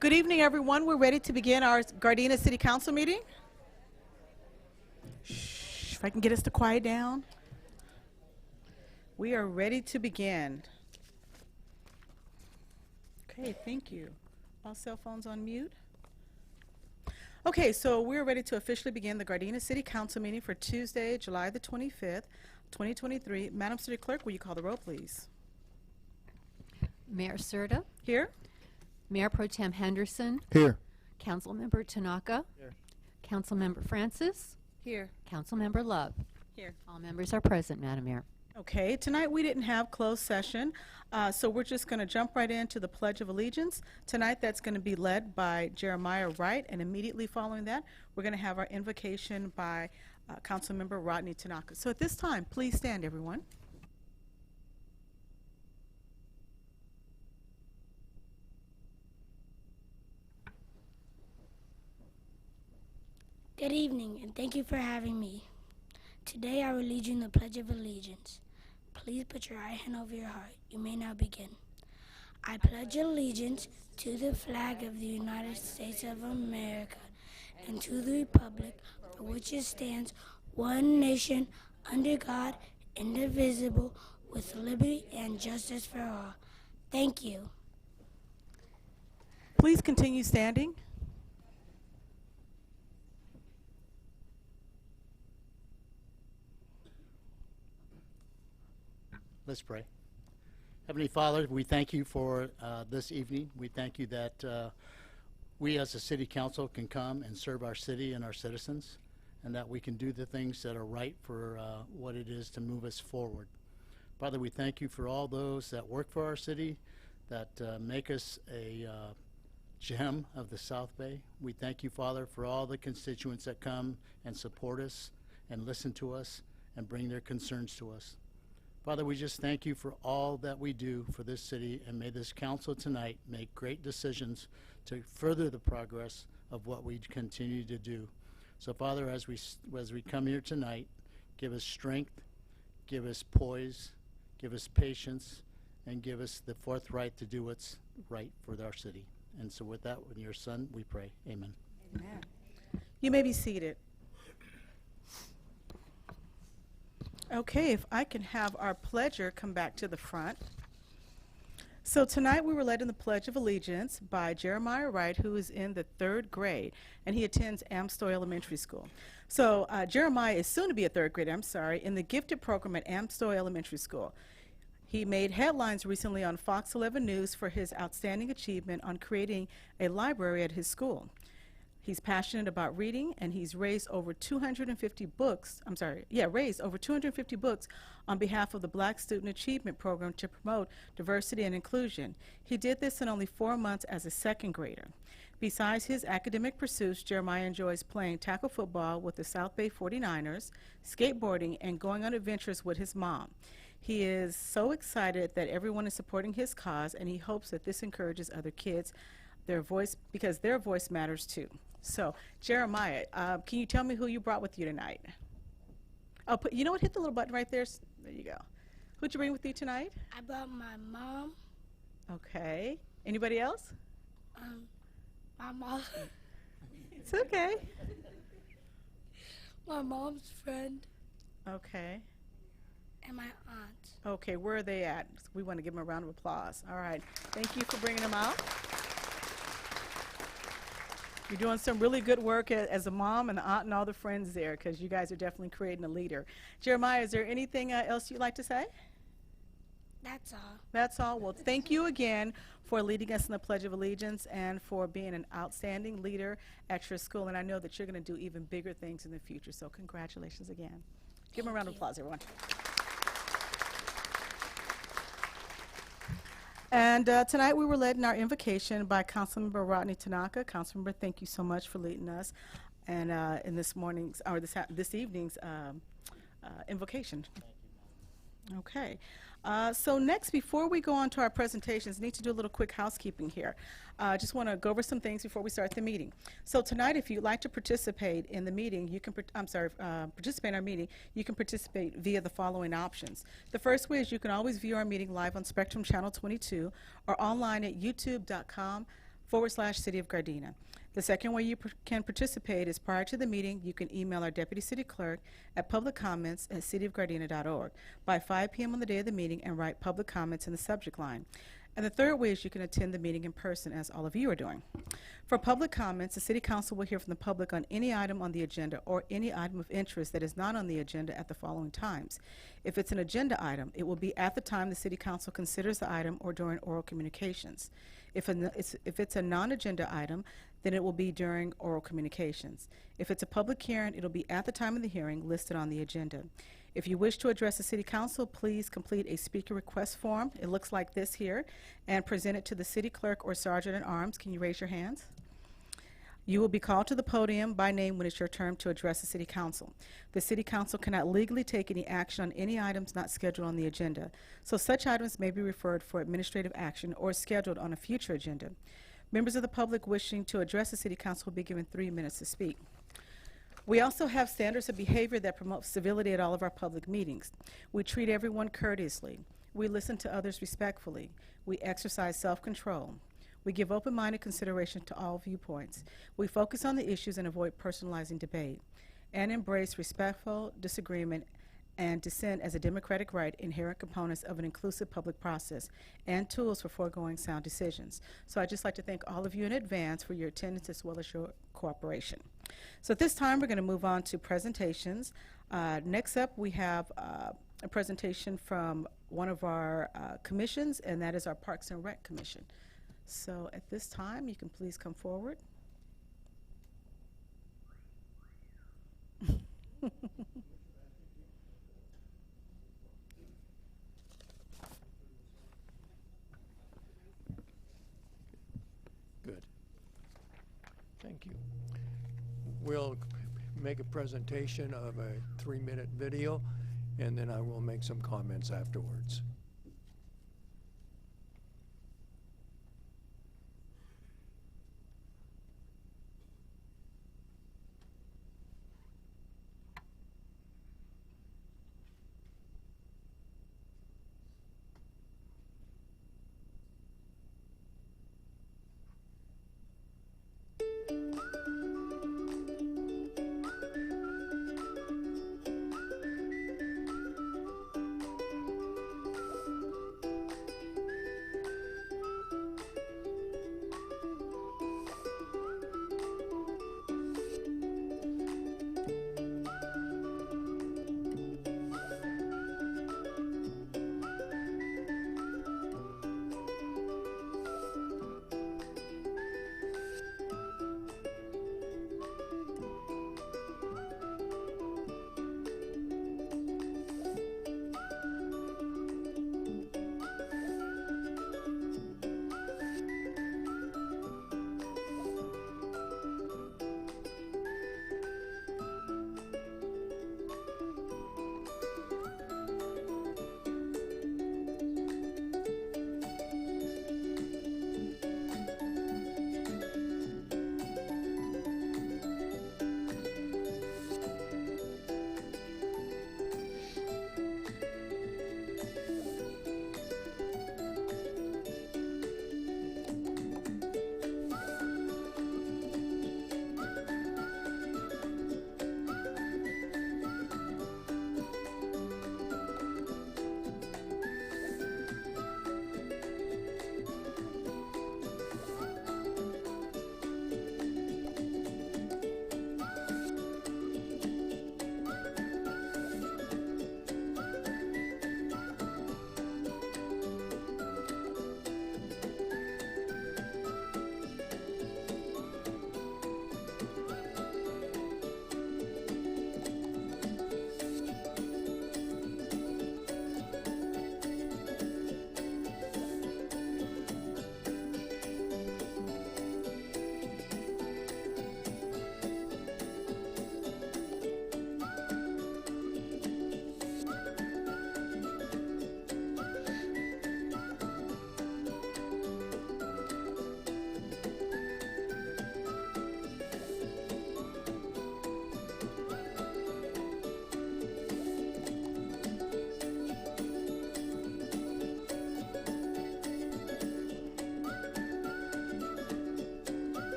Good evening, everyone. We're ready to begin our Gardena City Council meeting. Shh, if I can get us to quiet down. We are ready to begin. Okay, thank you. All cell phones on mute. Okay, so we're ready to officially begin the Gardena City Council meeting for Tuesday, July the 25th, 2023. Madam City Clerk, will you call the roll, please? Mayor Serta, Here? Mayor Pro Tem Henderson, Here. Councilmember Tanaka, Here. Councilmember Francis, Here. Councilmember Love. Here. All members are present, Madam Mayor. Okay, tonight we didn't have closed session, so we're just going to jump right into the Pledge of Allegiance. Tonight that's going to be led by Jeremiah Wright, and immediately following that, we're going to have our invocation by Councilmember Rodney Tanaka. So at this time, please stand, everyone. Good evening, and thank you for having me. Today I will lead you in the Pledge of Allegiance. Please put your right hand over your heart. You may now begin. I pledge allegiance to the flag of the United States of America and to the republic for which it stands, one nation, under God, indivisible, with liberty and justice for all. Thank you. Please continue standing. Let's pray. Heavenly Father, we thank you for this evening. We thank you that we as a city council can come and serve our city and our citizens, and that we can do the things that are right for what it is to move us forward. Father, we thank you for all those that work for our city, that make us a gem of the South Bay. We thank you, Father, for all the constituents that come and support us and listen to us and bring their concerns to us. Father, we just thank you for all that we do for this city, and may this council tonight make great decisions to further the progress of what we continue to do. So, Father, as we come here tonight, give us strength, give us poise, give us patience, and give us the forthright to do what's right for our city. And so with that, in your Son, we pray. Amen. Amen. You may be seated. Okay, if I can have our pledger come back to the front. So tonight we were led in the Pledge of Allegiance by Jeremiah Wright, who is in the 3rd grade, and he attends Amstoy Elementary School. So Jeremiah is soon to be a 3rd grader, in the gifted program at Amstoy Elementary School. He made headlines recently on Fox 11 News for his outstanding achievement on creating a library at his school. He's passionate about reading, and he's raised over 250 books on behalf of the Black Student Achievement Program to promote diversity and inclusion. He did this in only 4 months as a 2nd grader. Besides his academic pursuits, Jeremiah enjoys playing tackle football with the South Bay 49ers, skateboarding, and going on adventures with his mom. He is so excited that everyone is supporting his cause, and he hopes that this encourages other kids, because their voice matters too. So, Jeremiah, can you tell me who you brought with you tonight? Oh, you know what? Hit the little button right there. There you go. Who'd you bring with you tonight? I brought my mom. Okay. Anybody else? My mom. It's okay. My mom's friend. Okay. And my aunt. Okay, where are they at? We want to give them a round of applause. All right. Thank you for bringing them out. You're doing some really good work as a mom and the aunt and all the friends there, because you guys are definitely creating a leader. Jeremiah, is there anything else you'd like to say? That's all. That's all. Well, thank you again for leading us in the Pledge of Allegiance and for being an outstanding leader at your school. And I know that you're going to do even bigger things in the future. So congratulations again. Give them a round of applause, everyone. And tonight we were led in our invocation by Councilmember Rodney Tanaka. Councilmember, thank you so much for leading us and in this morning's or this evening's invocation. Okay. So next, before we go on to our presentations, I need to do a little quick housekeeping here. I just want to go over some things before we start the meeting. So tonight, if you'd like to participate in the meeting, you can, participate in our meeting, you can participate via the following options. The first way is you can always view our meeting live on Spectrum Channel 22 or online at youtube.com /City of Gardena. The second way you can participate is prior to the meeting. You can email our Deputy City Clerk at publiccomments@cityofgardena.org by 5 p.m. on the day of the meeting and write public comments in the subject line. And the third way is you can attend the meeting in person, as all of you are doing. For public comments, the City Council will hear from the public on any item on the agenda or any item of interest that is not on the agenda at the following times. If it's an agenda item, it will be at the time the City Council considers the item or during oral communications. If it's a non-agenda item, then it will be during oral communications. If it's a public hearing, it'll be at the time of the hearing listed on the agenda. If you wish to address the City Council, please complete a speaker request form. It looks like this here, and present it to the City Clerk or Sergeant at Arms. Can you raise your hands? You will be called to the podium by name when it's your turn to address the City Council. The City Council cannot legally take any action on any items not scheduled on the agenda, so such items may be referred for administrative action or scheduled on a future agenda. Members of the public wishing to address the City Council will be given 3 minutes to speak. We also have standards of behavior that promote civility at all of our public meetings. We treat everyone courteously. We listen to others respectfully. We exercise self-control. We give open-minded consideration to all viewpoints. We focus on the issues and avoid personalizing debate, and embrace respectful disagreement and dissent as a democratic right, inherent components of an inclusive public process, and tools for foregoing sound decisions. So I'd just like to thank all of you in advance for your attendance as well as your cooperation. So at this time, we're going to move on to presentations. Next up, we have a presentation from one of our commissions, and that is our Parks and Rec Commission. So at this time, you can please come forward. Good. Thank you. We'll make a presentation of a 3-minute video, and then I will make some comments afterwards.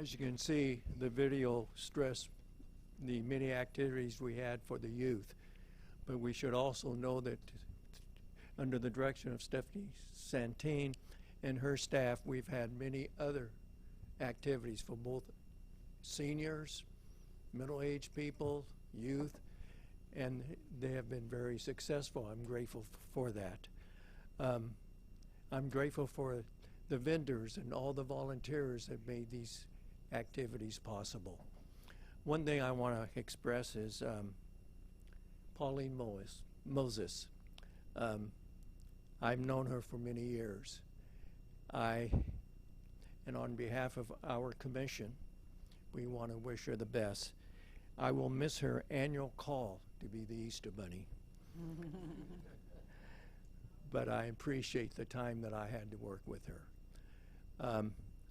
As you can see, the video stressed the many activities we had for the youth. But we should also know that under the direction of Stephanie Santine and her staff, we've had many other activities for both seniors, middle-aged people, youth, and they have been very successful. I'm grateful for that. I'm grateful for the vendors and all the volunteers that made these activities possible. One thing I want to express is Pauline Moses. I've known her for many years. And on behalf of our commission, we want to wish her the best. I will miss her annual call to be the Easter Bunny. But I appreciate the time that I had to work with her.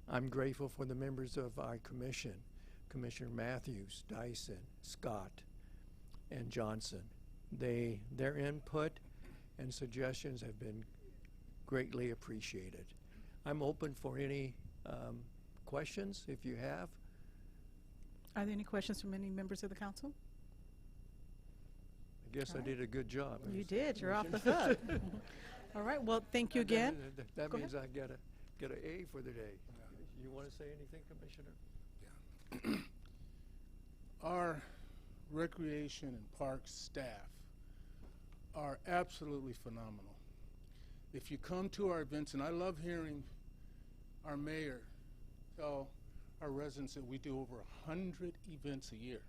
I'm grateful for the members of our commission, Commissioner Matthews, Dyson, Scott, and Johnson. Their input and suggestions have been greatly appreciated. I'm open for any questions if you have. Are there any questions from any members of the council? I guess All I right. did a good job. You did. You're off the hook. All right. Well, thank you again. That Go means I get an A for the day. You want to say anything, Commissioner? Our recreation and parks staff are absolutely phenomenal. If you come to our events, and I love hearing our mayor tell our residents that we do over 100 events a year.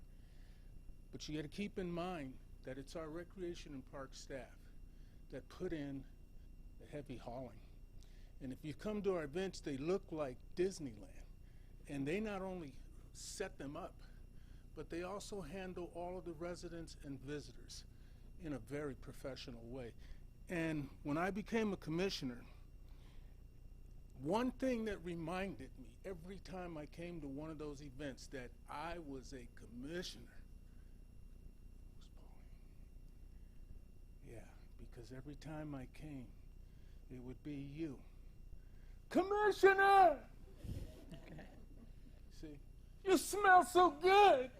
But you got to keep in mind that it's our recreation and park staff that put in the heavy hauling. And if you come to our events, they look like Disneyland. And they not only set them up, but they also handle all of the residents and visitors in a very professional way. And when I became a commissioner, one thing that reminded me every time I came to one of those events that I was a commissioner was Pauline. Yeah, because every time I came, it would be you. Commissioner! Okay. See, you smell so good.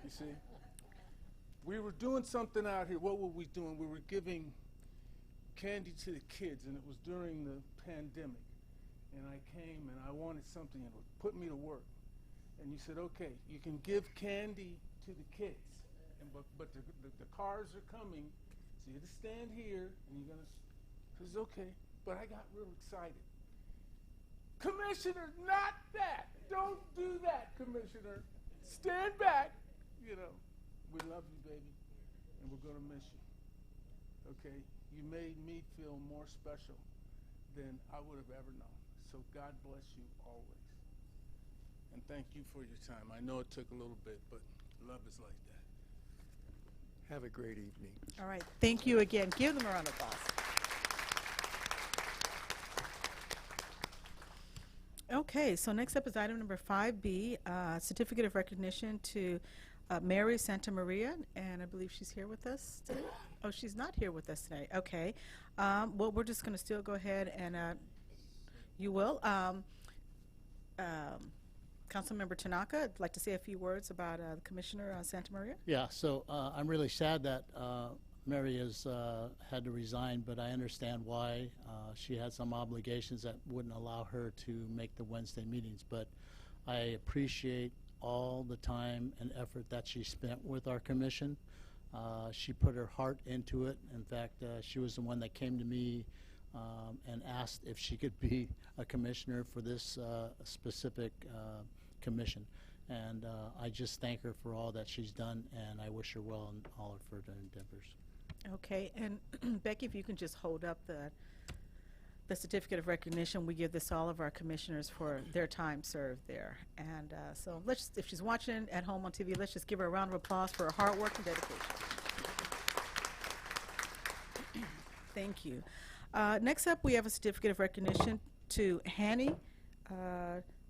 You see, we were doing something out here. What were we doing? We were giving candy to the kids, and it was during the pandemic. And I came and I wanted something that would put me to work. And you said, okay, you can give candy to the kids, and but the cars are coming, so you have to stand here, and you're gonna. I said, okay, but I got real excited. Commissioner, not that. Don't do that, Commissioner. Stand back. You know, we love you, baby, and we're gonna miss you. Okay, you made me feel more special than I would have ever known. So God bless you always. And thank you for your time. I know it took a little bit, but love is like that. Have a great evening. All right. Thank you again. Give them a round of applause. Okay, so next up is item number 5B, certificate of recognition to Mary Santa Maria, and I believe she's here with us today. Oh, she's not here with us today. Okay. Well, we're just going to still go ahead and you will. Councilmember Tanaka, I'd like to say a few words about Commissioner Santa Maria. Yeah, so I'm really sad that Mary has had to resign, but I understand why. She had some obligations that wouldn't allow her to make the Wednesday meetings, but I appreciate all the time and effort that she spent with our commission. She put her heart into it. In fact, she was the one that came to me and asked if she could be a commissioner for this specific commission. And I just thank her for all that she's done, and I wish her well in all of her endeavors. Okay, and Becky, if you can just hold up the certificate of recognition. We give this to all of our commissioners for their time served there. And so let's, if she's watching at home on TV, let's just give her a round of applause for her hard work and dedication. Thank you. Next up, we have a certificate of recognition to Hani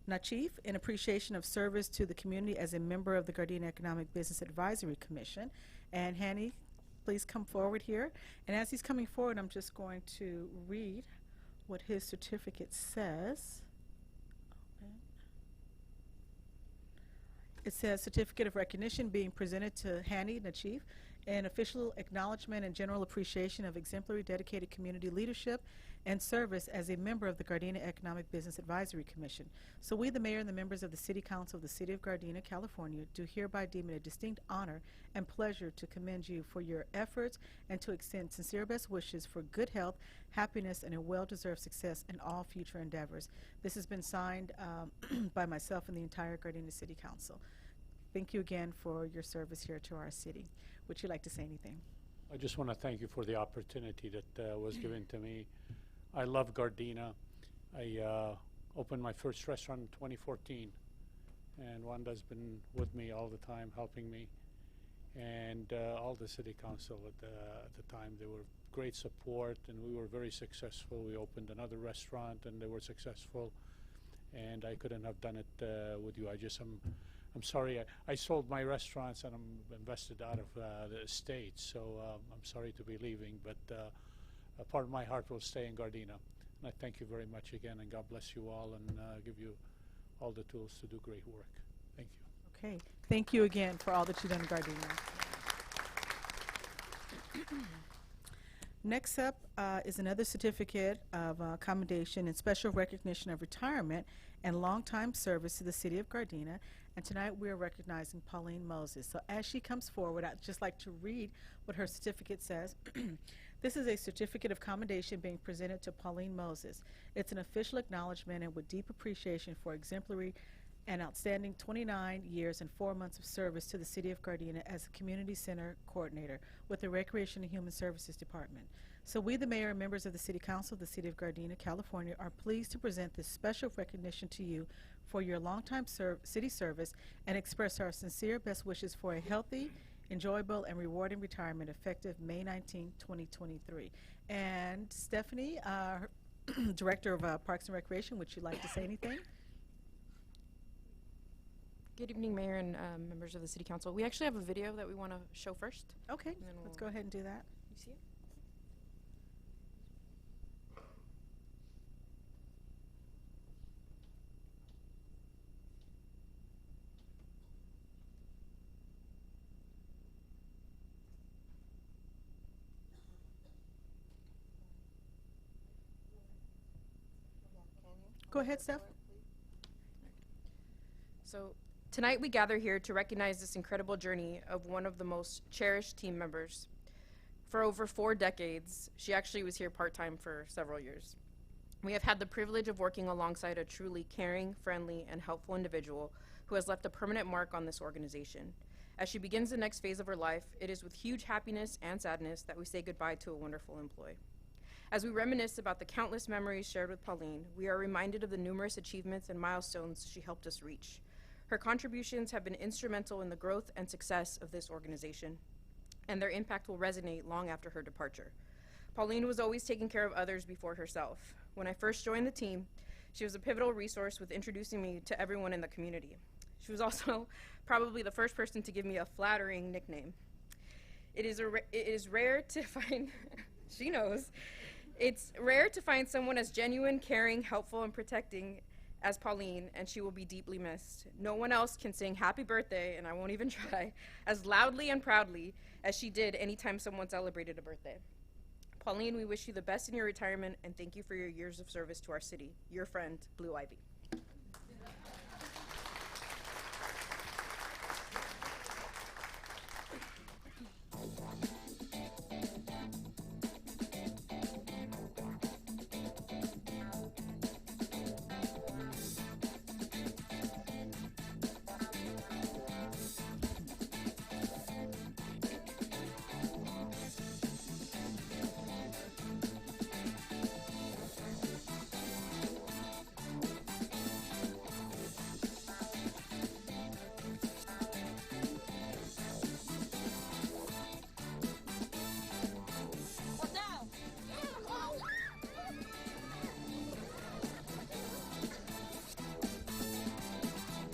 Nachif in appreciation of service to the community as a member of the Gardena Economic Business Advisory Commission. And Hani, please come forward here. And as he's coming forward, I'm just going to read what his certificate says. Oh, It says certificate of recognition being presented to Hani Nachif in official acknowledgement and general appreciation of exemplary dedicated community leadership and service as a member of the Gardena Economic Business Advisory Commission. So we, the mayor and the members of the City Council of the City of Gardena, California, do hereby deem it a distinct honor and pleasure to commend you for your efforts and to extend sincere best wishes for good health, happiness, and a well-deserved success in all future endeavors. This has been signed by myself and the entire Gardena City Council. Thank you again for your service here to our city. Would you like to say anything? I just want to thank you for the opportunity that was given to me. I love Gardena. I opened my first restaurant in 2014, and Wanda's been with me all the time, helping me, and all the city council at the time. They were great support, and we were very successful. We opened another restaurant, and they were successful, and I couldn't have done it with you. I'm sorry. I sold my restaurants and I'm invested out of the state, so I'm sorry to be leaving, but a part of my heart will stay in Gardena. And I thank you very much again, and God bless you all, and give you all the tools to do great work. Thank you. Okay. Thank you again for all that you've done in Gardena. Next up is another certificate of commendation and special recognition of retirement and longtime service to the City of Gardena. And tonight we are recognizing Pauline Moses. So as she comes forward, I'd just like to read what her certificate says. This is a certificate of commendation being presented to Pauline Moses. It's an official acknowledgement and with deep appreciation for exemplary and outstanding 29 years and 4 months of service to the City of Gardena as a Community Center Coordinator with the Recreation and Human Services Department. So we, the Mayor and members of the City Council of the City of Gardena, California, are pleased to present this special recognition to you for your longtime city service and express our sincere best wishes for a healthy, enjoyable, and rewarding retirement effective May 19, 2023. And Stephanie, Director of Parks and Recreation, would you like to say anything? Good evening, Mayor and members of the City Council. We actually have a video that we want to show first. Okay, And then let's we'll- go ahead and do that. You see it? Go ahead, Steph. So tonight we gather here to recognize this incredible journey of one of the most cherished team members. For over 4 decades, she actually was here part-time for several years. We have had the privilege of working alongside a truly caring, friendly, and helpful individual who has left a permanent mark on this organization. As she begins the next phase of her life, it is with huge happiness and sadness that we say goodbye to a wonderful employee. As we reminisce about the countless memories shared with Pauline, we are reminded of the numerous achievements and milestones she helped us reach. Her contributions have been instrumental in the growth and success of this organization, and their impact will resonate long after her departure. Pauline was always taking care of others before herself. When I first joined the team, she was a pivotal resource with introducing me to everyone in the community. She was also probably the first person to give me a flattering nickname. It is rare to find, she knows, it's rare to find someone as genuine, caring, helpful, and protecting as Pauline, and she will be deeply missed. No one else can sing happy birthday, and I won't even try, as loudly and proudly as she did anytime someone celebrated a birthday. Pauline, we wish you the best in your retirement, and thank you for your years of service to our city. Your friend, Blue Ivy.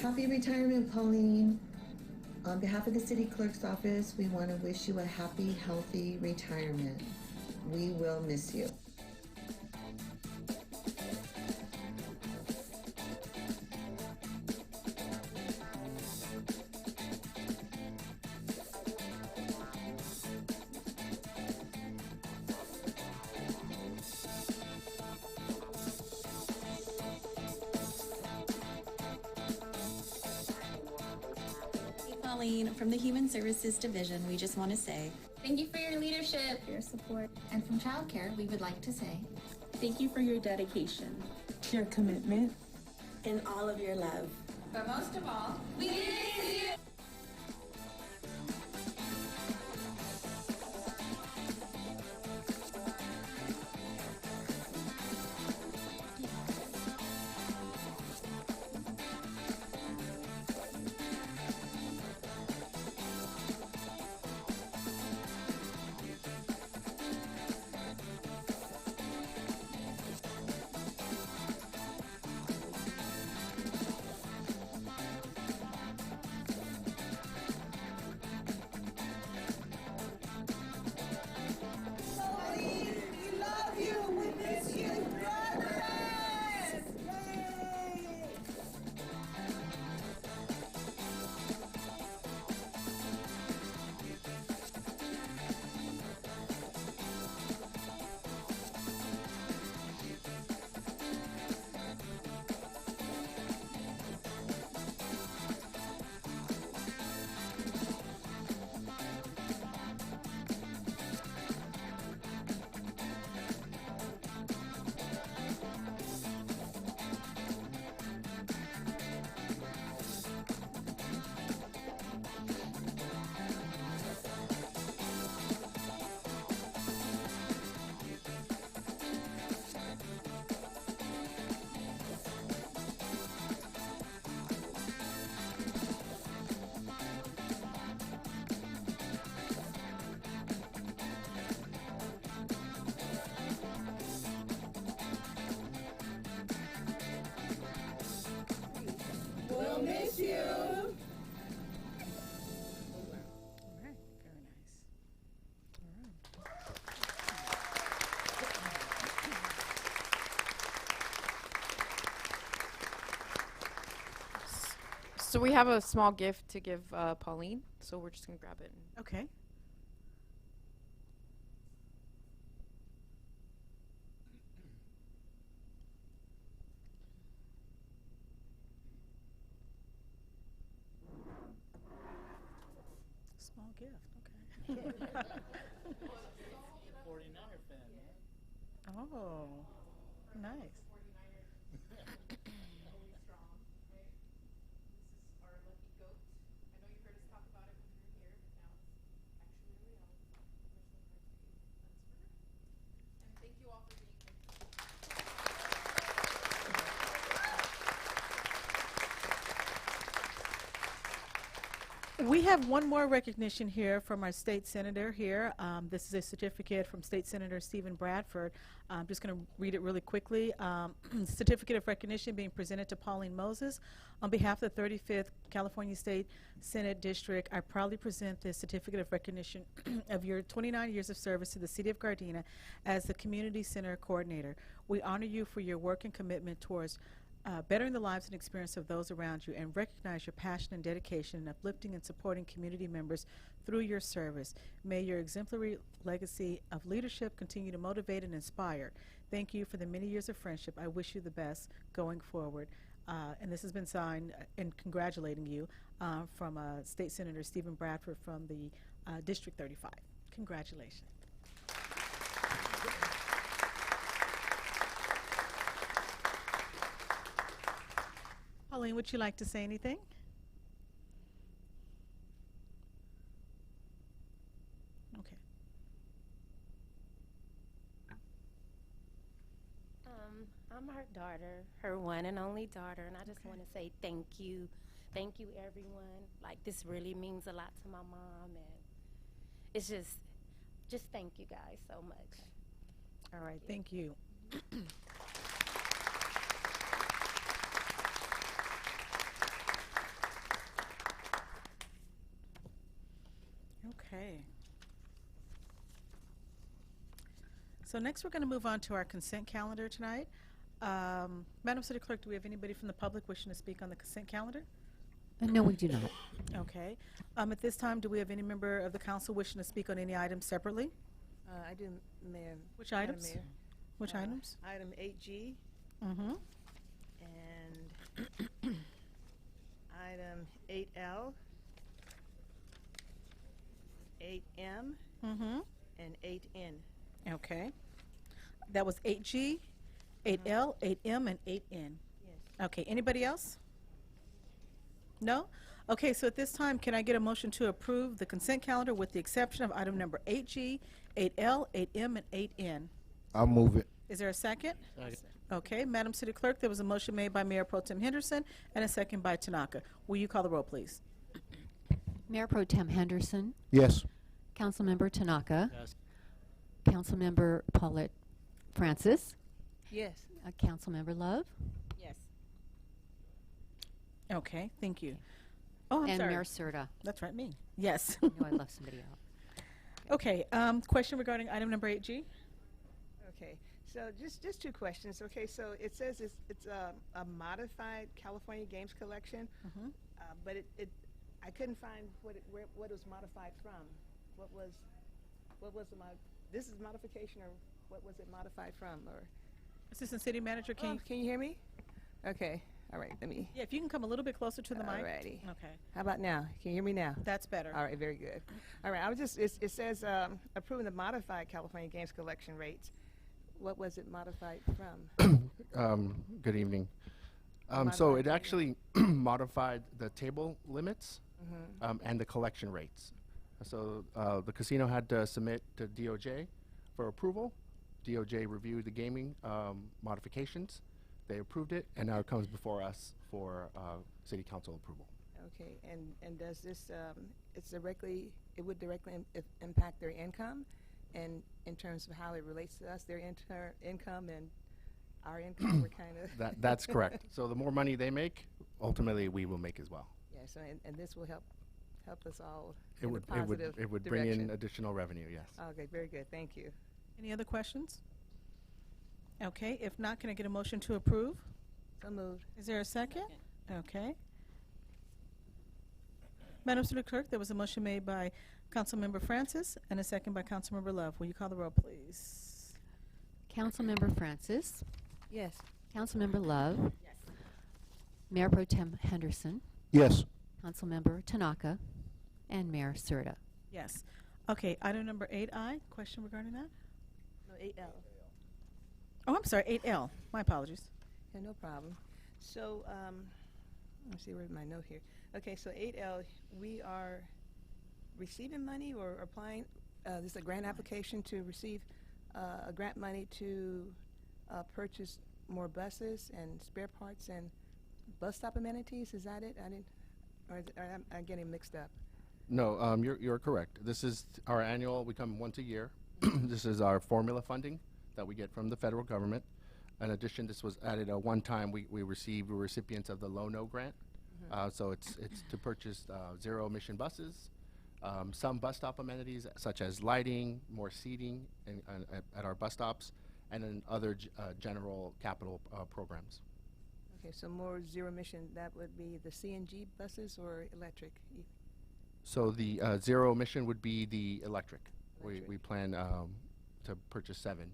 Happy retirement, Pauline. On behalf of the City Clerk's office, we want to wish you a happy, healthy retirement. We will miss you. Pauline from the Human Services Division. We just want to say thank you for your leadership, your support, and from childcare, we would like to say thank you for your dedication, your commitment, and all of your love. But most of all, we miss you. We'll miss you. All right, very nice. All right. So we have a small gift to give Pauline, so we're just gonna grab it. Okay. Small gift, okay. 49er fan, man. Oh, nice. We have one more recognition here from our state senator here. This is a certificate from State Senator Stephen Bradford. I'm just going to read it really quickly. Certificate of recognition being presented to Pauline Moses. On behalf of the 35th California State Senate District, I proudly present this certificate of recognition of your 29 years of service to the City of Gardena as the Community Center Coordinator. We honor you for your work and commitment towards bettering the lives and experience of those around you, and recognize your passion and dedication in uplifting and supporting community members through your service. May your exemplary legacy of leadership continue to motivate and inspire. Thank you for the many years of friendship. I wish you the best going forward. And this has been signed and congratulating you from State Senator Stephen Bradford from the District 35. Congratulations. Pauline, would you like to say anything? Okay. I'm her daughter, her one and only daughter, and I just want to say thank you. Thank you, everyone. Like, this really means a lot to my mom, and it's just thank you guys so much. All right, thank you. Okay. So next we're going to move on to our consent calendar tonight. Madam City Clerk, do we have anybody from the public wishing to speak on the consent calendar? No, we do not. Okay. At this time, do we have any member of the council wishing to speak on any items separately? I do, Mayor. Which Madam items? Mayor. Which items? Item 8G Mm-hmm. and item 8L 8M Mm-hmm. and 8N. Okay. That was 8G, 8L, 8M, and 8N. Yes. Okay, anybody else? No? Okay, so at this time, can I get a motion to approve the consent calendar with the exception of item number 8G, 8L, 8M, and 8N? I'll move it. Is there a second? Second. Okay, Madam City Clerk, there was a motion made by Mayor Pro Tem Henderson and a second by Tanaka. Will you call the roll, please? Mayor Pro Tem Henderson, Yes. Councilmember Tanaka, Yes. Councilmember Paulette Francis, Yes. Councilmember Love, Yes. Okay, thank you. Oh, I'm and sorry. Mayor Serta. That's right, me. Yes. I know I left somebody out. Okay, question regarding item number 8G? Okay. So just two questions. Okay. So it says it's a modified California Games collection, but I couldn't find what it was modified from. What was the this is modification, or what was it modified from? Or Assistant City Manager, can you hear me? Okay. All right. Let me. Yeah, if you can come a little bit closer to the mic. Alrighty. Okay. How about now? Can you hear me now? That's better. All right, very good. All right, it says approving the modified California Games collection rates. What was it modified from? Good evening. So Modified it actually modified the table limits and the collection rates. So the casino had to submit to DOJ for approval. DOJ reviewed the gaming modifications. They approved it, and now it comes before us for City Council approval. Okay, and does this it would directly impact their income, and in terms of how it relates to us, their income and our income, we're kind of That's correct. So the more money they make, ultimately we will make as well. Yeah. So and this will help us all. It in would a positive it would bring in direction. additional revenue. Yes. Okay, very good. Thank you. Any other questions? Okay, if not, can I get a motion to approve? So moved. Is there a second? Okay. Madam City Clerk, there was a motion made by Councilmember Francis and a second by Councilmember Love. Will you call the roll, please? Councilmember Francis, Yes. Councilmember Love, Mayor Pro Tem Henderson, Yes. Councilmember Tanaka, and Mayor Serta. Yes. Okay, item number 8I, question regarding that? No, 8L. Oh, I'm sorry, 8L. My apologies. Yeah, no problem. So, let me see, where's my note here? Okay, so 8L, we are receiving money or applying, this is a grant application to receive a grant money to purchase more buses and spare parts and bus stop amenities. Is that it? Or I'm getting mixed up. No, you're correct. This is our annual. We come once a year. This is our formula funding that we get from the federal government. In addition, this was added one time. We received recipients of the Low-No grant. So it's to purchase zero emission buses, some bus stop amenities such as lighting, more seating at our bus stops, and then other general capital programs. Okay, so more zero emission, that would be the CNG buses or electric? So the zero emission would be the electric. We plan to purchase seven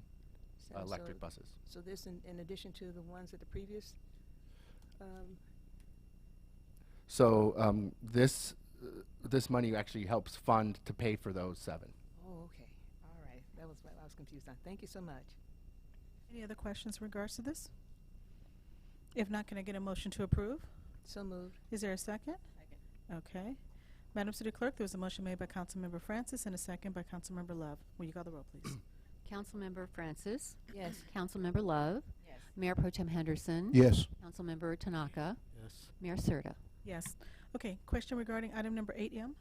electric buses. So this in addition to the ones at the previous? So this money actually helps fund to pay for those seven. Oh, okay. All right. That was what I was confused on. Thank you so much. Any other questions in regards to this? If not, can I get a motion to approve? So moved. Is there a second? Second. Okay. Madam City Clerk, there was a motion made by Councilmember Francis and a second by Councilmember Love. Will you call the roll, please? Councilmember Francis, Yes. Councilmember Love, Yes. Mayor Pro Tem Henderson, Yes. Councilmember Tanaka, Yes. Mayor Serta. Yes. Okay, question regarding item number 8M?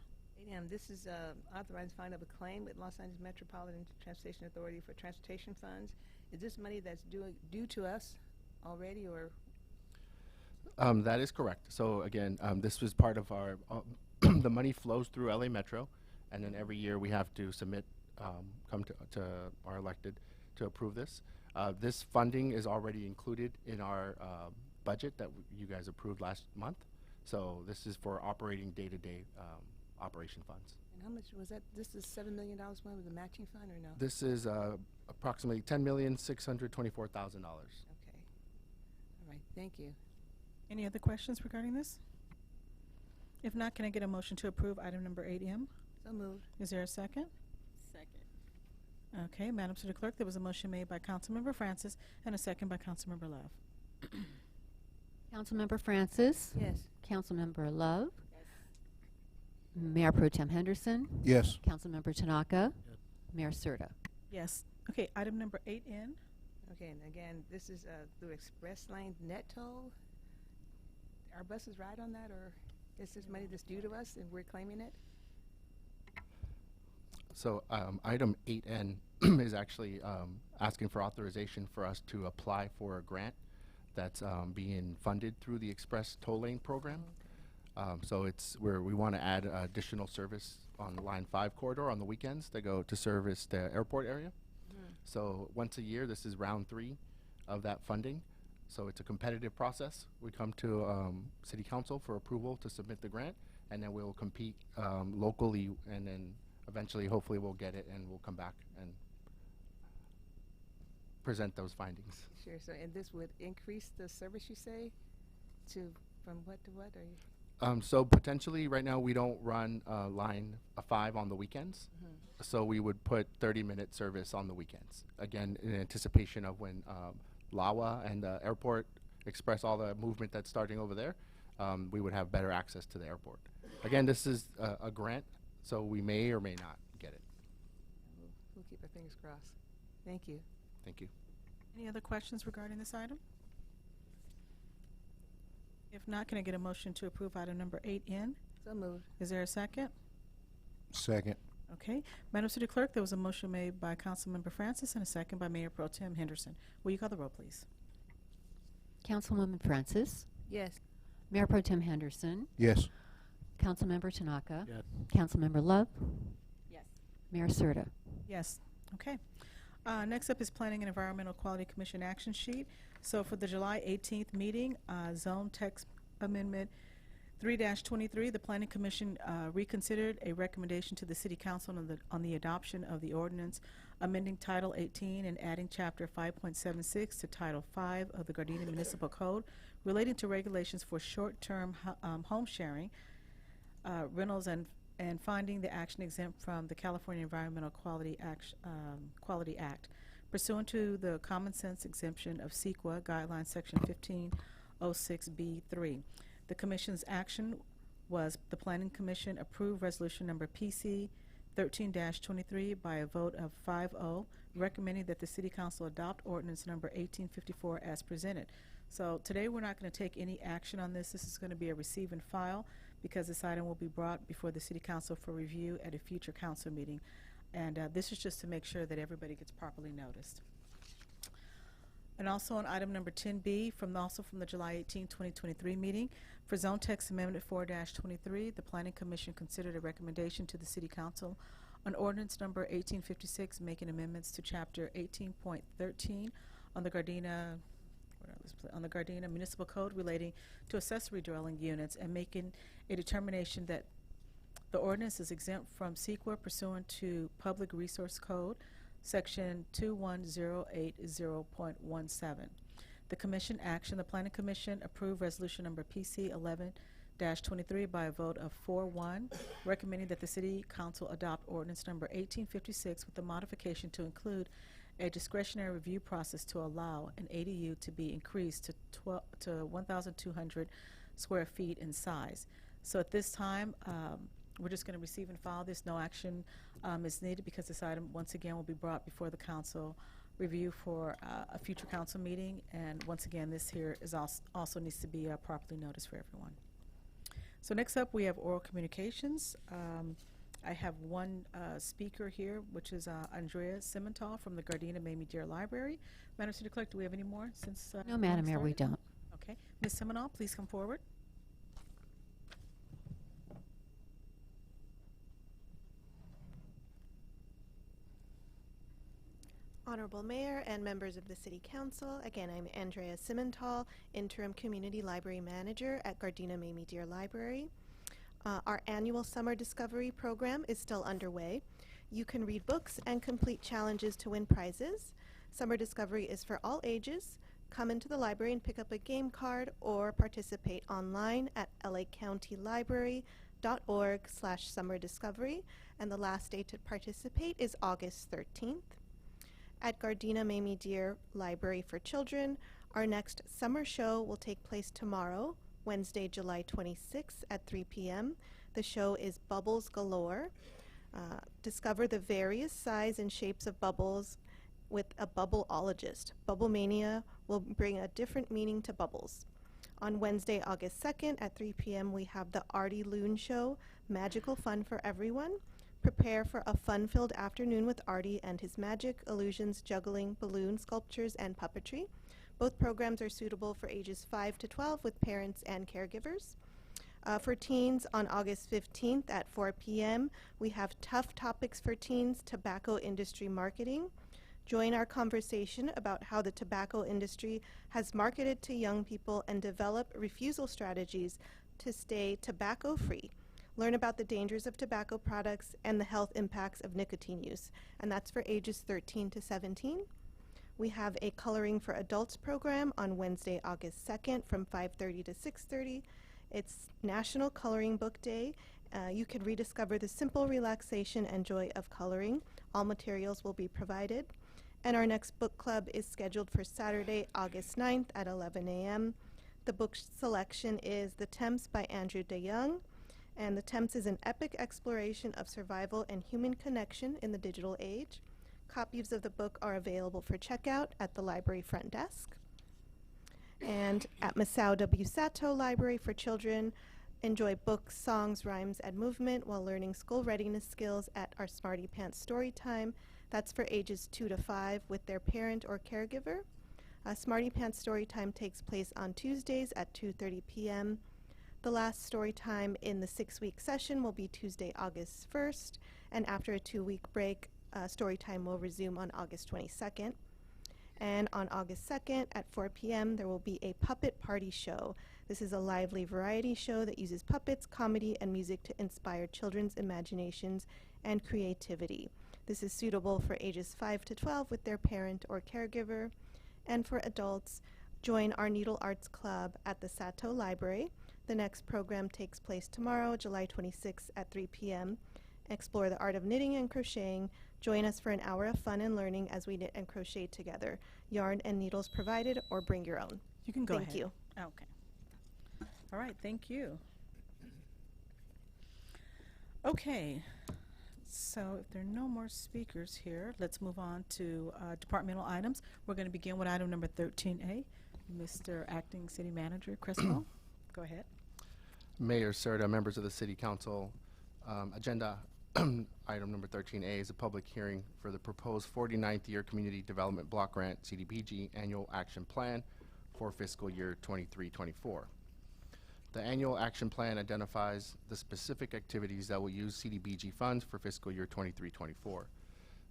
8M, this is authorized filing of a claim with Los Angeles Metropolitan Transportation Authority for transportation funds. Is this money that's due to us already, or? That is correct. So again, this was part of our, the money flows through LA Metro, and then every year we have to submit, come to our elected to approve this. This funding is already included in our budget that you guys approved last month. So this is for operating day-to-day operation funds. And how much was that? This is $7 million one with a matching fund, or no? This is approximately $10,624,000. Okay. All right. Thank you. Any other questions regarding this? If not, can I get a motion to approve item number 8M? So moved. Is there a second? Second. Okay, Madam City Clerk, there was a motion made by Councilmember Francis and a second by Councilmember Love. Councilmember Francis. Yes. Councilmember Love. Mayor Pro Tem Henderson. Yes. Councilmember Tanaka. Mayor Serta. Yes. Okay, item number 8N. Okay, and again, this is through Express Lane net toll. Our buses ride on that, or is this money that's due to us and we're claiming it? So item 8N is actually asking for authorization for us to apply for a grant that's being funded through the Express Toll Lane program. So it's where we want to add additional service on the Line 5 corridor on the weekends to go to service the airport area. So once a year, this is round 3 of that funding. So it's a competitive process. We come to City Council for approval to submit the grant, and then we'll compete locally, and then eventually, hopefully, we'll get it, and we'll come back and present those findings. Sure. So, and this would increase the service, you say, from what to what? Are you? So potentially, right now, we don't run Line 5 on the weekends. So we would put 30-minute service on the weekends. Again, in anticipation of when LAWA and the airport express all the movement that's starting over there, we would have better access to the airport. Again, this is a grant, so we may or may not get it. We'll keep our fingers crossed. Thank you. Thank you. Any other questions regarding this item? If not, can I get a motion to approve item number 8N? So moved. Is there a second? Second. Okay. Madam City Clerk, there was a motion made by Councilmember Francis and a second by Mayor Pro Tem Henderson. Will you call the roll, please? Councilwoman Francis. Yes. Mayor Pro Tem Henderson. Yes. Councilmember Tanaka. Yes. Councilmember Love. Yes. Mayor Serta. Yes. Okay. Next up is Planning and Environmental Quality Commission action sheet. So for the July 18th meeting, Zone Text Amendment 3-23, the Planning Commission reconsidered a recommendation to the City Council on the adoption of the ordinance amending Title 18 and adding Chapter 5.76 to Title 5 of the Gardena Municipal Code relating to regulations for short-term home sharing, rentals, and finding the action exempt from the California Environmental Quality Act. Pursuant to the common sense exemption of CEQA Guidelines Section 1506B3. The Commission's action was the Planning Commission approved resolution number PC 13-23 by a vote of 5-0, recommending that the City Council adopt ordinance number 1854 as presented. So today we're not going to take any action on this. This is going to be a receive and file because this item will be brought before the City Council for review at a future council meeting. And this is just to make sure that everybody gets properly noticed. And also on item number 10B, also from the July 18, 2023 meeting, for Zone Text Amendment 4-23, the Planning Commission considered a recommendation to the City Council on ordinance number 1856, making amendments to Chapter 18.13 on the Gardena Municipal Code relating to accessory dwelling units and making a determination that the ordinance is exempt from CEQA pursuant to Public Resource Code, Section 21080.17. The Commission action, the Planning Commission approved resolution number PC 11-23 by a vote of 4-1, recommending that the City Council adopt ordinance number 1856 with a modification to include a discretionary review process to allow an ADU to be increased to 1,200 square feet in size. So at this time, we're just going to receive and file this. No action is needed because this item, once again, will be brought before the council review for a future council meeting. And once again, this here is also needs to be properly noticed for everyone. So next up, we have oral communications. I have one speaker here, which is Andrea Simmental from the Gardena Mamie Deer Library. Madam City Clerk, do we have any more since? No, Madam Mayor, we don't. Okay. Ms. Simmental, please come forward. Honorable Mayor and members of the City Council, again, I'm Andrea Simmental, Interim Community Library Manager at Gardena Mamie Deer Library. Our annual Summer Discovery program is still underway. You can read books and complete challenges to win prizes. Summer Discovery is for all ages. Come into the library and pick up a game card or participate online at lacountylibrary.org. gardena.org/summerdiscovery, and the last day to participate is August 13th. At Gardena Mamie Deer Library for Children, our next summer show will take place tomorrow, Wednesday, July 26th at 3 p.m. The show is Bubbles Galore. Discover the various size and shapes of bubbles with a bubbleologist. Bubble Mania will bring a different meaning to bubbles. On Wednesday, August 2nd at 3 p.m., we have the Artie Loon Show, Magical Fun for Everyone. Prepare for a fun-filled afternoon with Artie and his magic, illusions, juggling, balloon sculptures, and puppetry. Both programs are suitable for ages 5 to 12 with parents and caregivers. For teens, on August 15th at 4 p.m., we have Tough Topics for Teens, Tobacco Industry Marketing. Join our conversation about how the tobacco industry has marketed to young people and develop refusal strategies to stay tobacco-free. Learn about the dangers of tobacco products and the health impacts of nicotine use, and that's for ages 13 to 17. We have a Coloring for Adults program on Wednesday, August 2nd from 5:30 to 6:30. It's National Coloring Book Day. You can rediscover the simple relaxation and joy of coloring. All materials will be provided. And our next book club is scheduled for Saturday, August 9th at 11 a.m. The book selection is The Temps by Andrew DeYoung. And The Temps is an epic exploration of survival and human connection in the digital age. Copies of the book are available for checkout at the library front desk. And at Masao W. Sato Library for Children, enjoy books, songs, rhymes, and movement while learning school readiness skills at our Smarty Pants Story Time. That's for ages 2 to 5 with their parent or caregiver. Smarty Pants Story Time takes place on Tuesdays at 2:30 p.m. The last story time in the 6-week session will be Tuesday, August 1st, and after a 2-week break, story time will resume on August 22nd. And on August 2nd at 4 p.m., there will be a puppet party show. This is a lively variety show that uses puppets, comedy, and music to inspire children's imaginations and creativity. This is suitable for ages 5 to 12 with their parent or caregiver. And for adults, join our Needle Arts Club at the Sato Library. The next program takes place tomorrow, July 26th at 3 p.m. Explore the art of knitting and crocheting. Join us for an hour of fun and learning as we knit and crochet together. Yarn and needles provided, or bring your own. You can go Thank ahead. you. Okay. All right, thank you. Okay, so if there are no more speakers here, let's move on to departmental items. We're going to begin with item number 13A. Mr. Acting City Manager Crespo, go ahead. Mayor Serta, members of the City Council, agenda item number 13A is a public hearing for the proposed 49th Year Community Development Block Grant CDBG Annual Action Plan for fiscal year 23-24. The annual action plan identifies the specific activities that will use CDBG funds for fiscal year 23-24.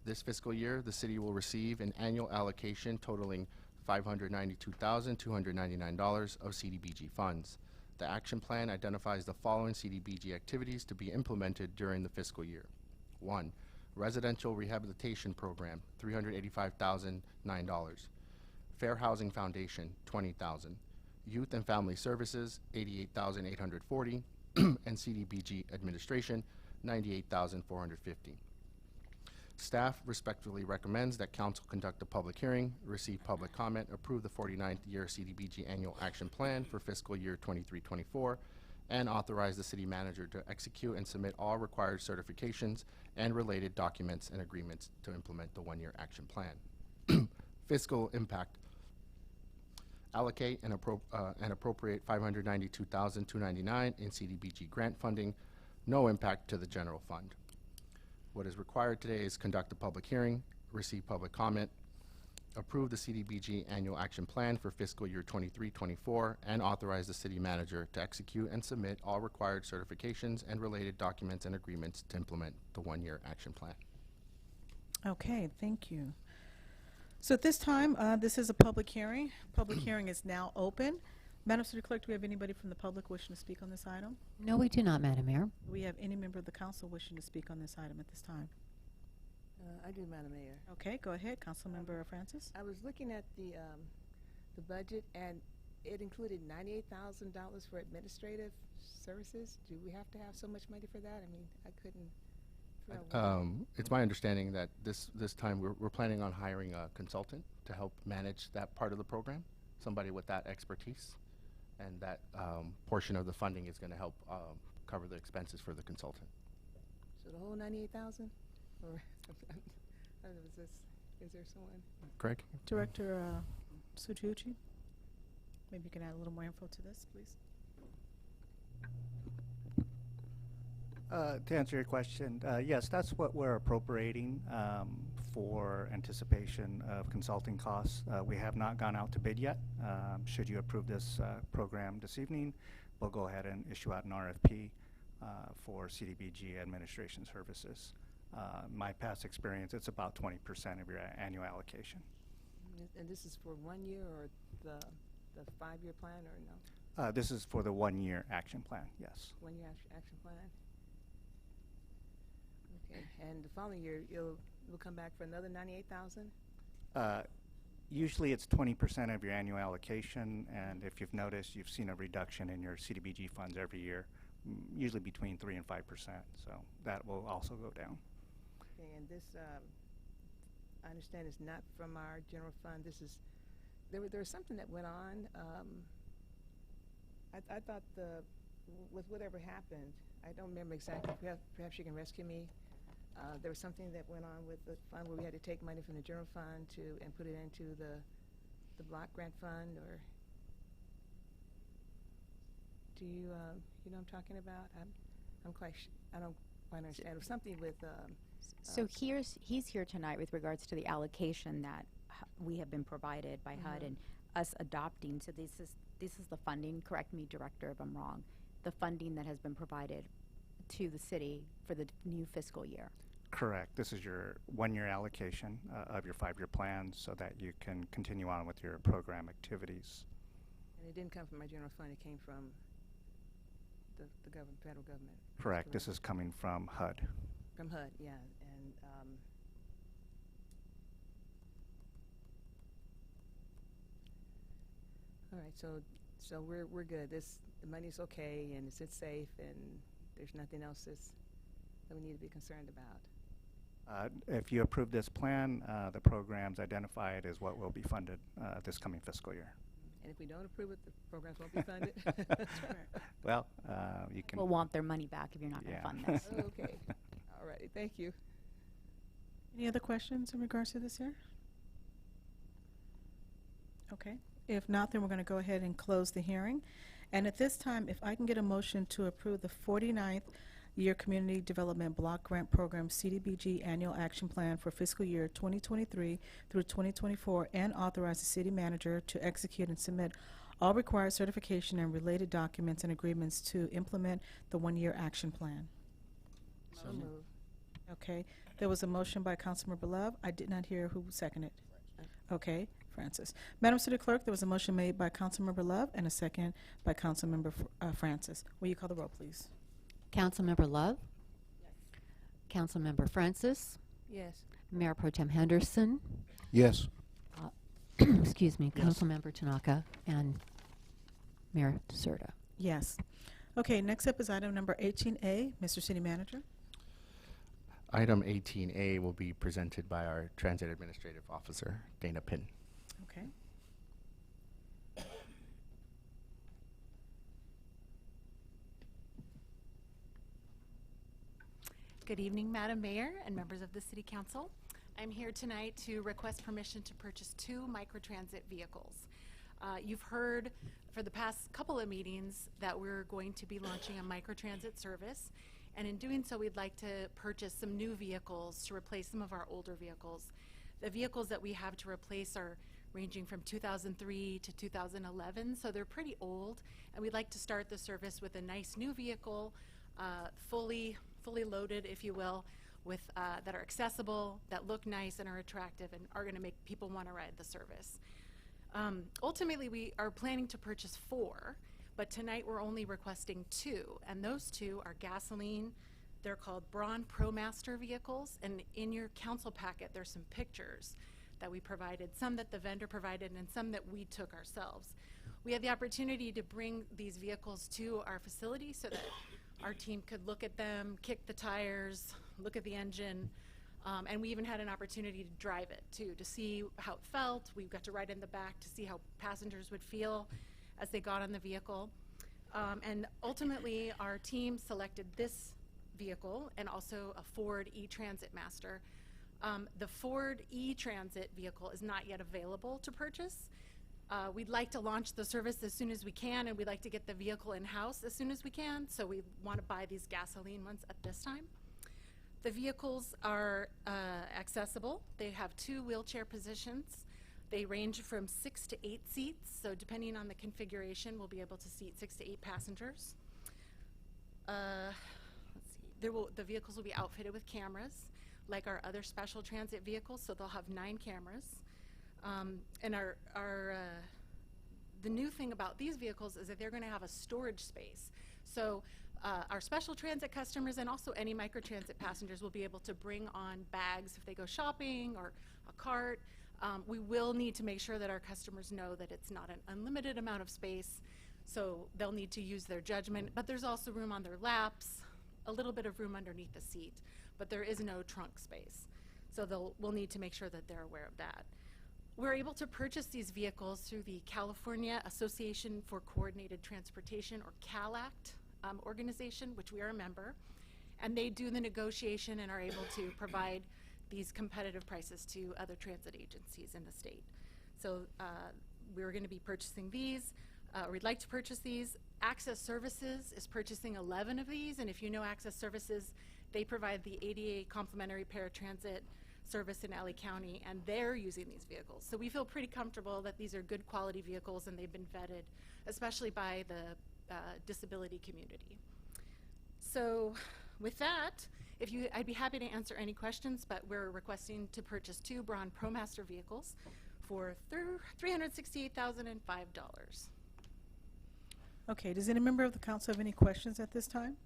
This fiscal year, the city will receive an annual allocation totaling $592,299 of CDBG funds. The action plan identifies the following CDBG activities to be implemented during the fiscal year. 1. Residential Rehabilitation Program, $385,009. Fair Housing Foundation, $20,000. Youth and Family Services, $88,840. And CDBG Administration, $98,450. Staff respectfully recommends that Council conduct a public hearing, receive public comment, approve the 49th Year CDBG Annual Action Plan for fiscal year 23-24, and authorize the City Manager to execute and submit all required certifications and related documents and agreements to implement the one-year action plan. Fiscal impact. Allocate and appropriate $592,299 in CDBG grant funding. No impact to the general fund. What is required today is conduct a public hearing, receive public comment, approve the CDBG Annual Action Plan for fiscal year 23-24, and authorize the City Manager to execute and submit all required certifications and related documents and agreements to implement the one-year action plan. Okay, thank you. So at this time, this is a public hearing. Public hearing is now open. Madam City Clerk, do we have anybody from the public wishing to speak on this item? No, we do not, Madam Mayor. Do we have any member of the council wishing to speak on this item at this time? I do, Madam Mayor. Okay, go ahead, Councilmember Francis. I was looking at the budget, and it included $98,000 for administrative services. Do we have to have so much money for that? I mean, I couldn't. It's my understanding that this time we're planning on hiring a consultant to help manage that part of the program, somebody with that expertise, and that portion of the funding is going to help cover the expenses for the consultant. So the whole 98,000, or I don't know, is there someone? Craig? Director Suchuchi, maybe you can add a little more info to this, please. To answer your question, yes, that's what we're appropriating for anticipation of consulting costs. We have not gone out to bid yet. Should you approve this program this evening, we'll go ahead and issue out an RFP for CDBG administration services. My past experience, it's about 20% of your annual allocation. And this is for 1 year or the 5-year plan, or no? This is for the 1-year action plan, yes. 1 year action plan. Okay, and the following year, we'll come back for another 98,000? Usually it's 20% of your annual allocation, and if you've noticed, you've seen a reduction in your CDBG funds every year, usually between 3 and 5%, so that will also go down. Okay, and this, I understand, is not from our general fund. This is, there was something that went on. I thought with whatever happened, I don't remember exactly, perhaps you can rescue me. There was something that went on with the fund where we had to take money from the general fund and put it into the block grant fund, or do you you know what I'm talking about? I don't quite understand. It was something with so he's here tonight with regards to the allocation that we have been provided by HUD and us adopting. So this is the funding. Correct me, Director, if I'm wrong. The funding that has been provided to the city for the new fiscal year. Correct. This is your 1-year allocation of your 5-year plan so that you can continue on with your program activities. And it didn't come from my general fund. It came from the federal government. Correct. This is coming from HUD. From HUD, yeah. And all right, so we're good. The money's okay, and it's safe, and there's nothing else that we need to be concerned about. If you approve this plan, the programs identified is what will be funded this coming fiscal year. And if we don't approve it, the programs won't be funded? Well, you can... We'll want their money back if you're not going to fund this. Oh, okay. All righty. Thank you. Any other questions in regards to this here? Okay. If not, then we're going to go ahead and close the hearing. And at this time, if I can get a motion to approve the 49th Year Community Development Block Grant Program CDBG Annual Action Plan for fiscal year 2023 through 2024 and authorize the city manager to execute and submit all required certification and related documents and agreements to implement the 1-year action plan. So moved. Okay. There was a motion by Councilmember Love. I did not hear who seconded. Okay. Francis. Madam City Clerk, there was a motion made by Councilmember Love and a second by Councilmember Francis. Will you call the roll, please? Councilmember Love? Yes. Councilmember Francis? Yes. Mayor Pro Tem Henderson? Yes. Excuse me, Yes. Councilmember Tanaka and Mayor Serta. Yes. Okay, next up is item number 18A. Mr. City Manager. Item 18A will be presented by our Transit Administrative Officer, Dana Pinn. Okay. Good evening, Madam Mayor and members of the City Council. I'm here tonight to request permission to purchase 2 microtransit vehicles. You've heard for the past couple of meetings that we're going to be launching a microtransit service, and in doing so we'd like to purchase some new vehicles to replace some of our older vehicles. The vehicles that we have to replace are ranging from 2003 to 2011, so they're pretty old, and we'd like to start the service with a nice new vehicle, fully loaded, if you will, with that are accessible, that look nice and are attractive and are going to make people want to ride the service. Ultimately, we are planning to purchase 4, but tonight we're only requesting 2, and those 2 are gasoline. They're called Braun ProMaster vehicles, and in your council packet there's some pictures that we provided, some that the vendor provided and some that we took ourselves. We had the opportunity to bring these vehicles to our facility so that our team could look at them, kick the tires, look at the engine, and we even had an opportunity to drive it too, to see how it felt. We got to ride in the back to see how passengers would feel as they got on the vehicle. And ultimately, our team selected this vehicle and also a Ford E-Transit Master. The Ford E-Transit vehicle is not yet available to purchase. We'd like to launch the service as soon as we can, and we'd like to get the vehicle in-house as soon as we can, so we want to buy these gasoline ones at this time. The vehicles are accessible. They have 2 wheelchair positions. They range from 6 to 8 seats, so depending on the configuration, we'll be able to seat 6 to 8 passengers. Let's see. The vehicles will be outfitted with cameras, like our other special transit vehicles, so they'll have 9 cameras. And the new thing about these vehicles is that they're going to have a storage space. So our special transit customers and also any microtransit passengers will be able to bring on bags if they go shopping or a cart. We will need to make sure that our customers know that it's not an unlimited amount of space, so they'll need to use their judgment. But there's also room on their laps, a little bit of room underneath the seat, but there is no trunk space. So we'll need to make sure that they're aware of that. We're able to purchase these vehicles through the California Association for Coordinated Transportation, or CALACT organization, which we are a member, and they do the negotiation and are able to provide these competitive prices to other transit agencies in the state. So we're going to be purchasing these. We'd like to purchase these. Access Services is purchasing 11 of these, and if you know Access Services, they provide the ADA complimentary paratransit service in LA County, and they're using these vehicles. So we feel pretty comfortable that these are good quality vehicles and they've been vetted, especially by the disability community. So with that, I'd be happy to answer any questions, but we're requesting to purchase 2 Braun ProMaster vehicles for $368,005. Okay, does any member of the council have any questions at this time?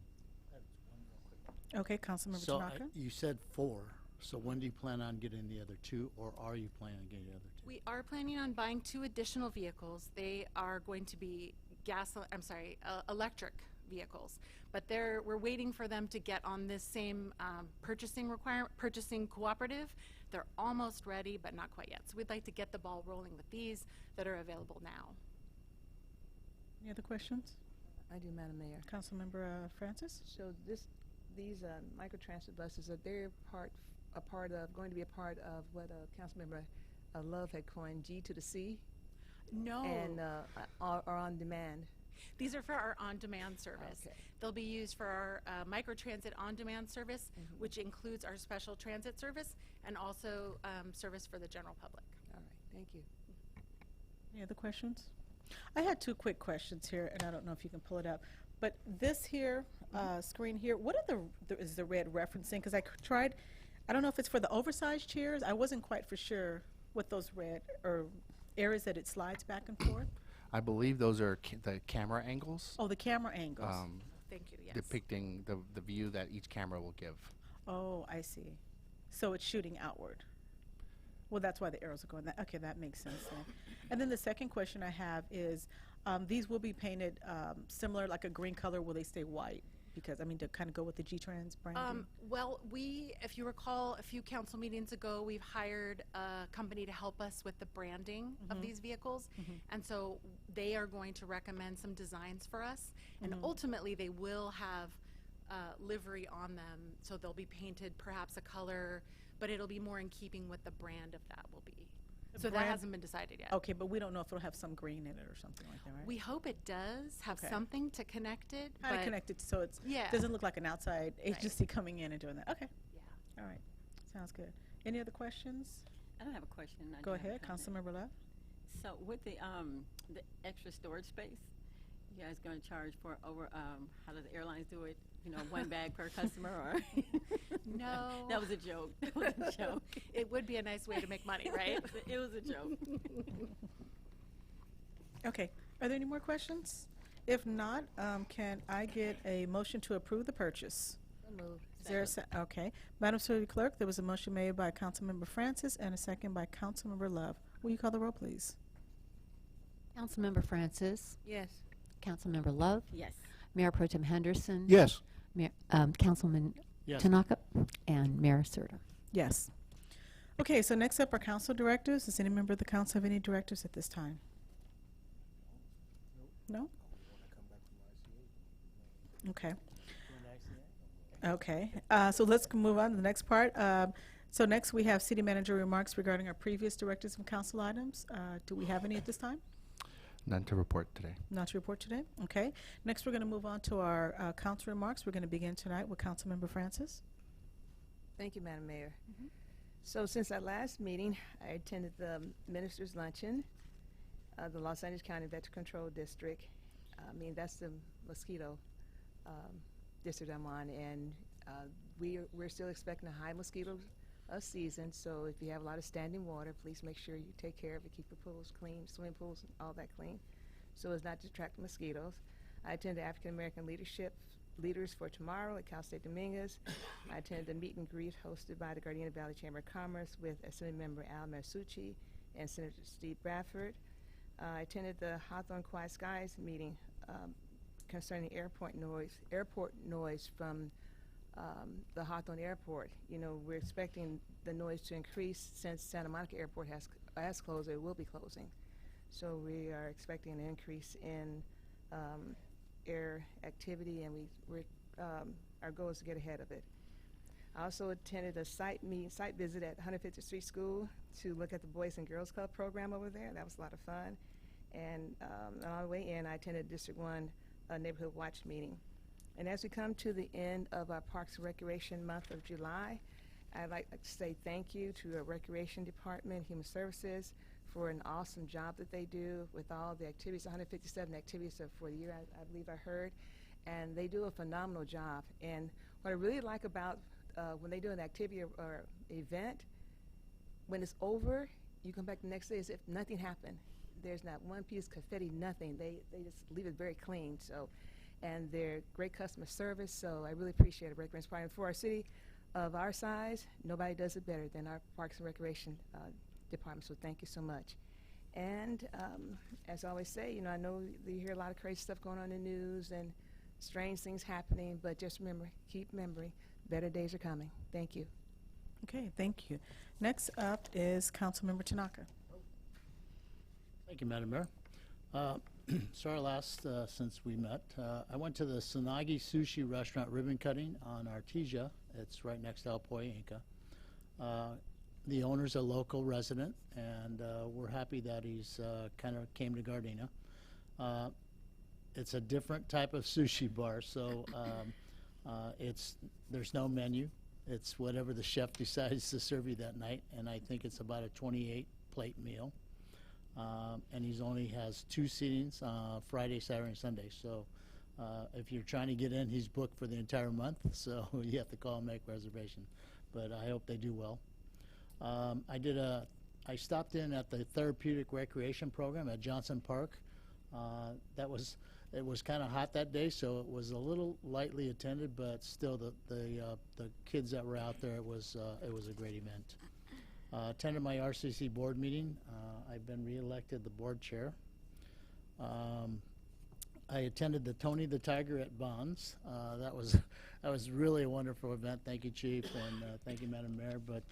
Okay, Councilmember So Tanaka. you said 4. So when do you plan on getting the other 2, or are you planning on getting the other 2? We are planning on buying 2 additional vehicles. They are going to be electric vehicles, but we're waiting for them to get on this same purchasing cooperative. They're almost ready, but not quite yet. So we'd like to get the ball rolling with these that are available now. Any other questions? I do, Madam Mayor. Councilmember Francis? So these microtransit buses, are they going to be a part of what Councilmember Love had coined G to the C? No. And are on demand? These are for our on-demand service. Okay. They'll be used for our microtransit on-demand service, which includes our special transit service and also service for the general public. All right, thank you. Any other questions? I had 2 quick questions here, and I don't know if you can pull it up. But this here, screen here, what are is the red referencing? Because I tried, I don't know if it's for the oversized chairs. I wasn't quite for sure what those red or areas that it slides back and forth. I believe those are the camera angles. Oh, the camera angles. Thank you, yes. Depicting the view that each camera will give. Oh, I see. So it's shooting outward. Well, that's why the arrows are going that. Okay, that makes sense then. And then the second question I have is, these will be painted similar, like a green color. Will they stay white? Because, I mean, to kind of go with the G-Trans branding. Well, if you recall, a few council meetings ago, we've hired a company to help us with the branding of these vehicles. And so they are going to recommend some designs for us. And ultimately, they will have livery on them. So they'll be painted perhaps a color, but it'll be more in keeping with the brand of that will be. So that hasn't been decided yet. Okay, but we don't know if it'll have some green in it or something like that, right? We hope it does have something to connect it. Kind of connected so it doesn't look like an outside agency coming in and doing that. Okay. Yeah. All right. Sounds good. Any other questions? I don't have a question. Go ahead, Councilmember Love. So with the extra storage space, you guys going to charge for how does the airlines do it? You know, 1 bag per customer, or? No. That was a joke. That was a joke. It would be a nice way to make money, right? It was a joke. Okay. Are there any more questions? If not, can I get a motion to approve the purchase? So moved. Is there okay. Madam City Clerk, there was a motion made by Councilmember Francis and a second by Councilmember Love. Will you call the roll, please? Councilmember Francis. Yes. Councilmember Love. Yes. Mayor Pro Tem Henderson. Yes. Councilman Yes. Tanaka. And Mayor Serta. Yes. Okay, so next up are council directors. Does any member of the council have any directors at this time? No? Okay. Okay, so let's move on to the next part. So next we have city manager remarks regarding our previous directives and council items. Do we have any at this time? None to report today. Not to report today? Okay. Next we're going to move on to our council remarks. We're going to begin tonight with Councilmember Francis. Thank you, Madam Mayor. So since our last meeting, I attended the Ministers' Luncheon, the Los Angeles County Vector Control District. That's the mosquito district I'm on, and we're still expecting a high mosquito season, so if you have a lot of standing water, please make sure you take care of it, keep your pools clean, swimming pools, and all that clean, so as not to attract mosquitoes. I attended African American Leaders for Tomorrow at Cal State Dominguez. I attended a meet and greet hosted by the Gardena Valley Chamber of Commerce with Assembly Member Al Marsucci and Senator Steve Bradford. I attended the Hawthorne Quiet Skies meeting concerning airport noise from the Hawthorne Airport. We're expecting the noise to increase since Santa Monica Airport has closed, or it will be closing. So we are expecting an increase in air activity, and our goal is to get ahead of it. I also attended a site visit at 150th Street School to look at the Boys and Girls Club program over there. That was a lot of fun. And on the way in, I attended District 1 Neighborhood Watch meeting. And as we come to the end of our Parks and Recreation month of July, I'd like to say thank you to the Recreation Department, Human Services, for an awesome job that they do with all the activities, 157 activities for the year, I believe I heard. And they do a phenomenal job. And what I really like about when they do an activity or event, when it's over, you come back the next day as if nothing happened. There's not one piece of confetti, nothing. They just leave it very clean. So, and they're great customer service. So I really appreciate it, Recreation Department. For our city of our size, nobody does it better than our Parks and Recreation Department. So thank you so much. And as I always say, I know you hear a lot of crazy stuff going on in the news and strange things happening, but just remember, keep remembering, better days are coming. Thank you. Okay, thank you. Next up is Councilmember Tanaka. Thank you, Madam Mayor. Sorry, since we met. I went to the Sanagi Sushi Restaurant ribbon cutting on Artesia. It's right next to El Pollo Inca. The owner's a local resident, and we're happy that he's kind of came to Gardena. It's a different type of sushi bar, so there's no menu. It's whatever the chef decides to serve you that night, and I think it's about a 28-plate meal. And he only has 2 seatings, Friday, Saturday, and Sunday. So if you're trying to get in, he's booked for the entire month, so you have to call and make a reservation. But I hope they do well. I stopped in at the Therapeutic Recreation Program at Johnson Park. It was kind of hot that day, so it was a little lightly attended, but still the kids that were out there, it was a great event. Attended my RCC board meeting. I've been reelected the board chair. I attended the Tony the Tiger at Bonds. That was really a wonderful event. Thank you, Chief, and thank you, Madam Mayor. But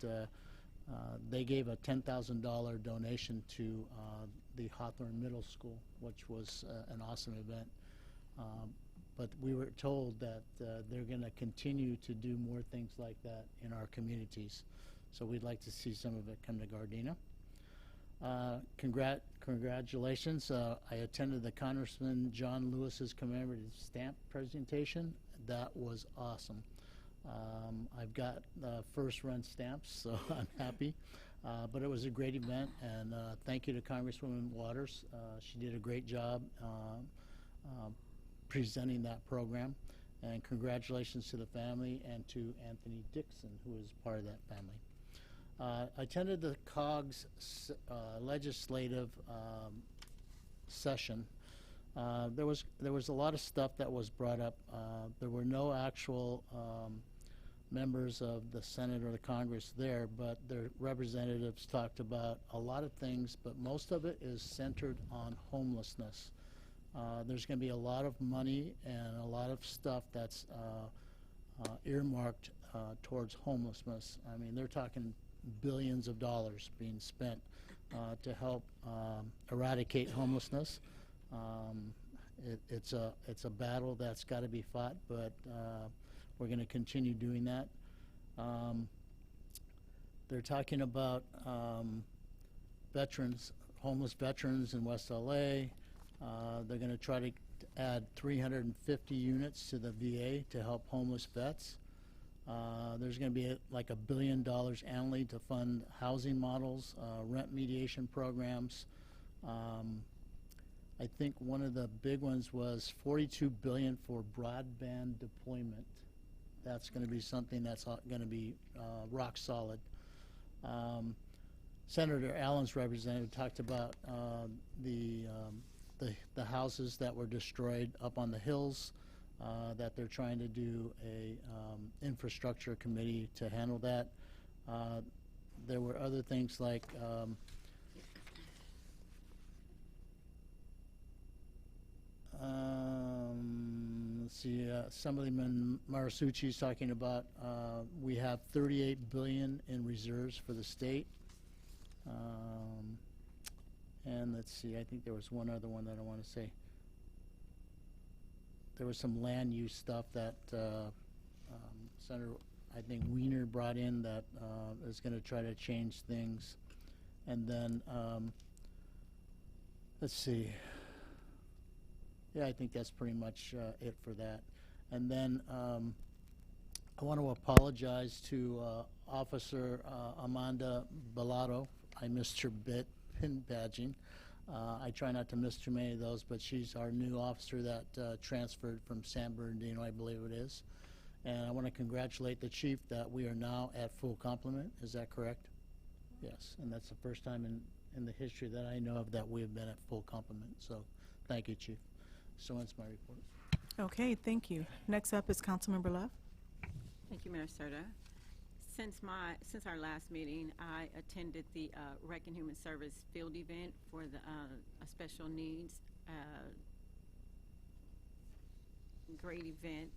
they gave a $10,000 donation to the Hawthorne Middle School, which was an awesome event. But we were told that they're going to continue to do more things like that in our communities. So we'd like to see some of it come to Gardena. Congratulations. I attended the Congressman John Lewis's commemorative stamp presentation. That was awesome. I've got first run stamps, so I'm happy. But it was a great event, and thank you to Congresswoman Waters. She did a great job presenting that program. And congratulations to the family and to Anthony Dixon, who is part of that family. I attended the COGS legislative session. There was a lot of stuff that was brought up. There were no actual members of the Senate or the Congress there, but their representatives talked about a lot of things, but most of it is centered on homelessness. There's going to be a lot of money and a lot of stuff that's earmarked towards homelessness. I mean, they're talking billions of dollars being spent to help eradicate homelessness. It's a battle that's got to be fought, but we're going to continue doing that. They're talking about veterans, homeless veterans in West LA. They're going to try to add 350 units to the VA to help homeless vets. There's going to be like $1 billion annually to fund housing models, rent mediation programs. I think one of the big ones was $42 billion for broadband deployment. That's going to be something that's going to be rock solid. Senator Allen's representative talked about the houses that were destroyed up on the hills, that they're trying to do a infrastructure committee to handle that. There were other things like let's see, Assemblyman Marisucci's talking about we have $38 billion in reserves for the state. And let's see, I think there was one other one that I want to say. There was some land use stuff that Senator, I think, Wiener brought in that is going to try to change things. And then, let's see. Yeah, I think that's pretty much it for that. And then I want to apologize to Officer Amanda Bellato. I missed her pin badging. I try not to miss too many of those, but she's our new officer that transferred from San Bernardino, I believe it is. And I want to congratulate the chief that we are now at full complement. Is that correct? Yes, and that's the first time in the history that I know of that we have been at full complement. So thank you, Chief. So ends my report. Okay, thank you. Next up is Councilmember Love. Thank you, Mayor Serta. Since our last meeting, I attended the Rec and Human Service field event for the special needs. Great event.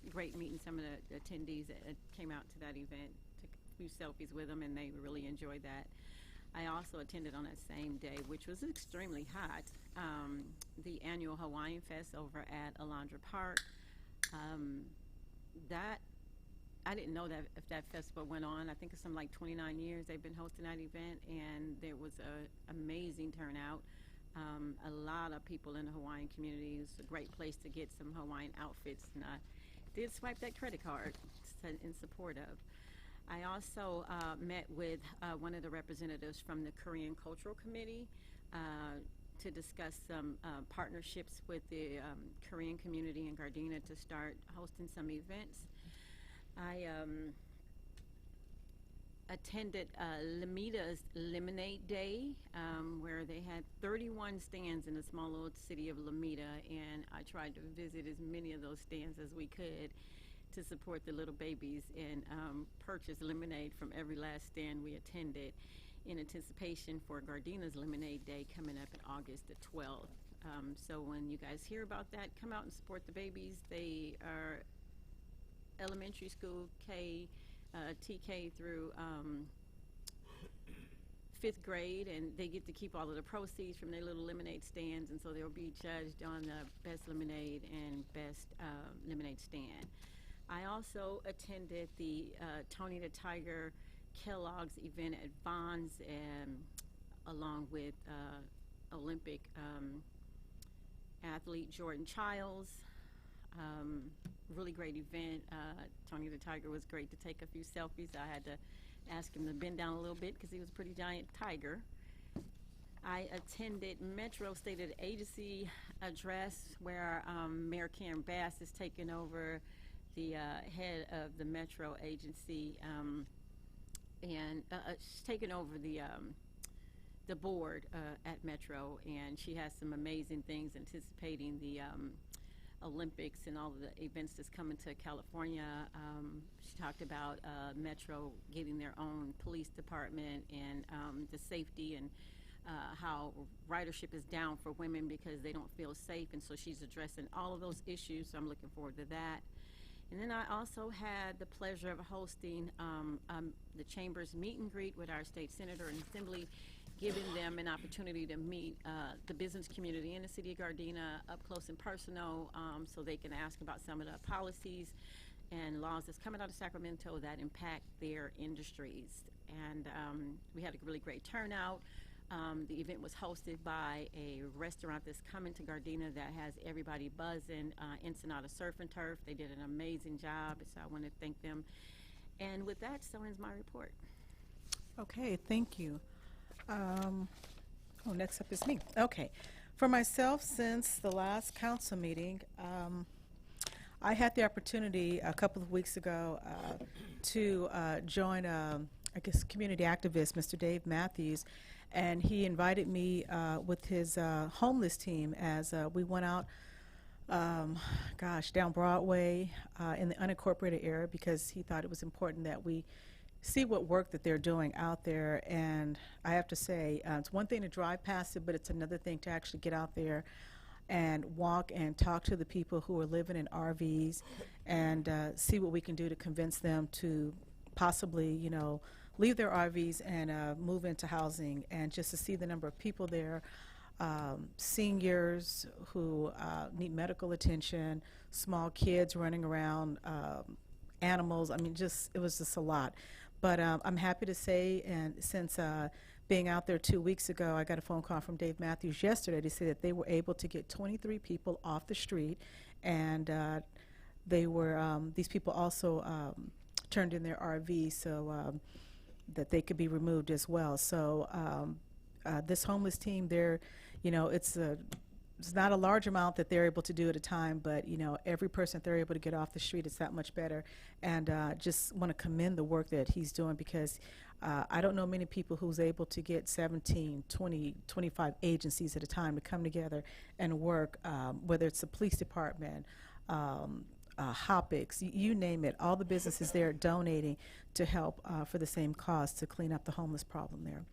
Great meeting some of the attendees that came out to that event. Took a few selfies with them, and they really enjoyed that. I also attended on that same day, which was extremely hot, the annual Hawaiian Fest over at Alondra Park. I didn't know that if that festival went on. I think it's something like 29 years they've been hosting that event, and there was an amazing turnout. A lot of people in the Hawaiian community. It was a great place to get some Hawaiian outfits, and I did swipe that credit card in support of. I also met with one of the representatives from the Korean Cultural Committee to discuss some partnerships with the Korean community in Gardena to start hosting some events. I attended Lamida's Lemonade Day, where they had 31 stands in the small little city of Lamida, and I tried to visit as many of those stands as we could to support the little babies and purchase lemonade from every last stand we attended in anticipation for Gardena's Lemonade Day coming up in August the 12th. So when you guys hear about that, come out and support the babies. They are elementary school TK through 5th grade, and they get to keep all of the proceeds from their little lemonade stands, and so they'll be judged on the best lemonade and best lemonade stand. I also attended the Tony the Tiger Kellogg's event at Vons, along with Olympic athlete Jordan Childs. Really great event. Tony the Tiger was great to take a few selfies. I had to ask him to bend down a little bit because he was a pretty giant tiger. I attended Metro State of the Agency address where Mayor Karen Bass is taking over the head of the Metro Agency, and she's taken over the board at Metro, and she has some amazing things anticipating the Olympics and all of the events that's coming to California. She talked about Metro getting their own police department and the safety and how ridership is down for women because they don't feel safe, and so she's addressing all of those issues, so I'm looking forward to that. And then I also had the pleasure of hosting the Chamber's meet and greet with our state senator and assembly, giving them an opportunity to meet the business community in the city of Gardena up close and personal, so they can ask about some of the policies and laws that's coming out of Sacramento that impact their industries. And we had a really great turnout. The event was hosted by a restaurant that's coming to Gardena that has everybody buzzing, Ensenada Surf and Turf. They did an amazing job, so I want to thank them. And with that, so ends my report. Okay, thank you. Next up is me. Okay. For myself, since the last council meeting, I had the opportunity a couple of weeks ago to join, I guess, community activist, Mr. Dave Matthews, and he invited me with his homeless team as we went out, down Broadway in the unincorporated area, because he thought it was important that we see what work that they're doing out there. And I have to say, it's one thing to drive past it, but it's another thing to actually get out there and walk and talk to the people who are living in RVs and see what we can do to convince them to possibly, you know, leave their RVs and move into housing, and just to see the number of people there, seniors who need medical attention, small kids running around, animals. I mean, it was just a lot. But I'm happy to say, and since being out there 2 weeks ago, I got a phone call from Dave Matthews yesterday to say that they were able to get 23 people off the street, and they were these people also turned in their RVs so that they could be removed as well. So this homeless team, they're, you know, it's not a large amount that they're able to do at a time, but, you know, every person that they're able to get off the street, it's that much better. And just want to commend the work that he's doing, because I don't know many people who's able to get 17, 20, 25 agencies at a time to come together and work, whether it's the police department, Hoppix, you name it, all the businesses there donating to help for the same cause to clean up the homeless problem there.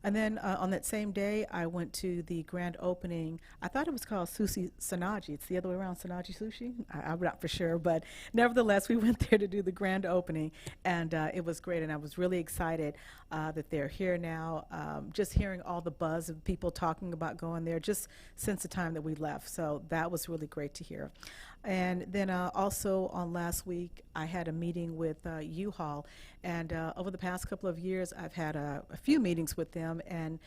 And then on that same day, I went to the grand opening. I thought it was called Sushi Sanaji. It's the other way around, Sanaji Sushi. I'm not for sure, but nevertheless, we went there to do the grand opening, and it was great. And I was really excited that they're here now. Just hearing all the buzz of people talking about going there just since the time that we left. So that was really great to hear. And then also on last week, I had a meeting with U-Haul, and over the past couple of years, I've had a few meetings with them, and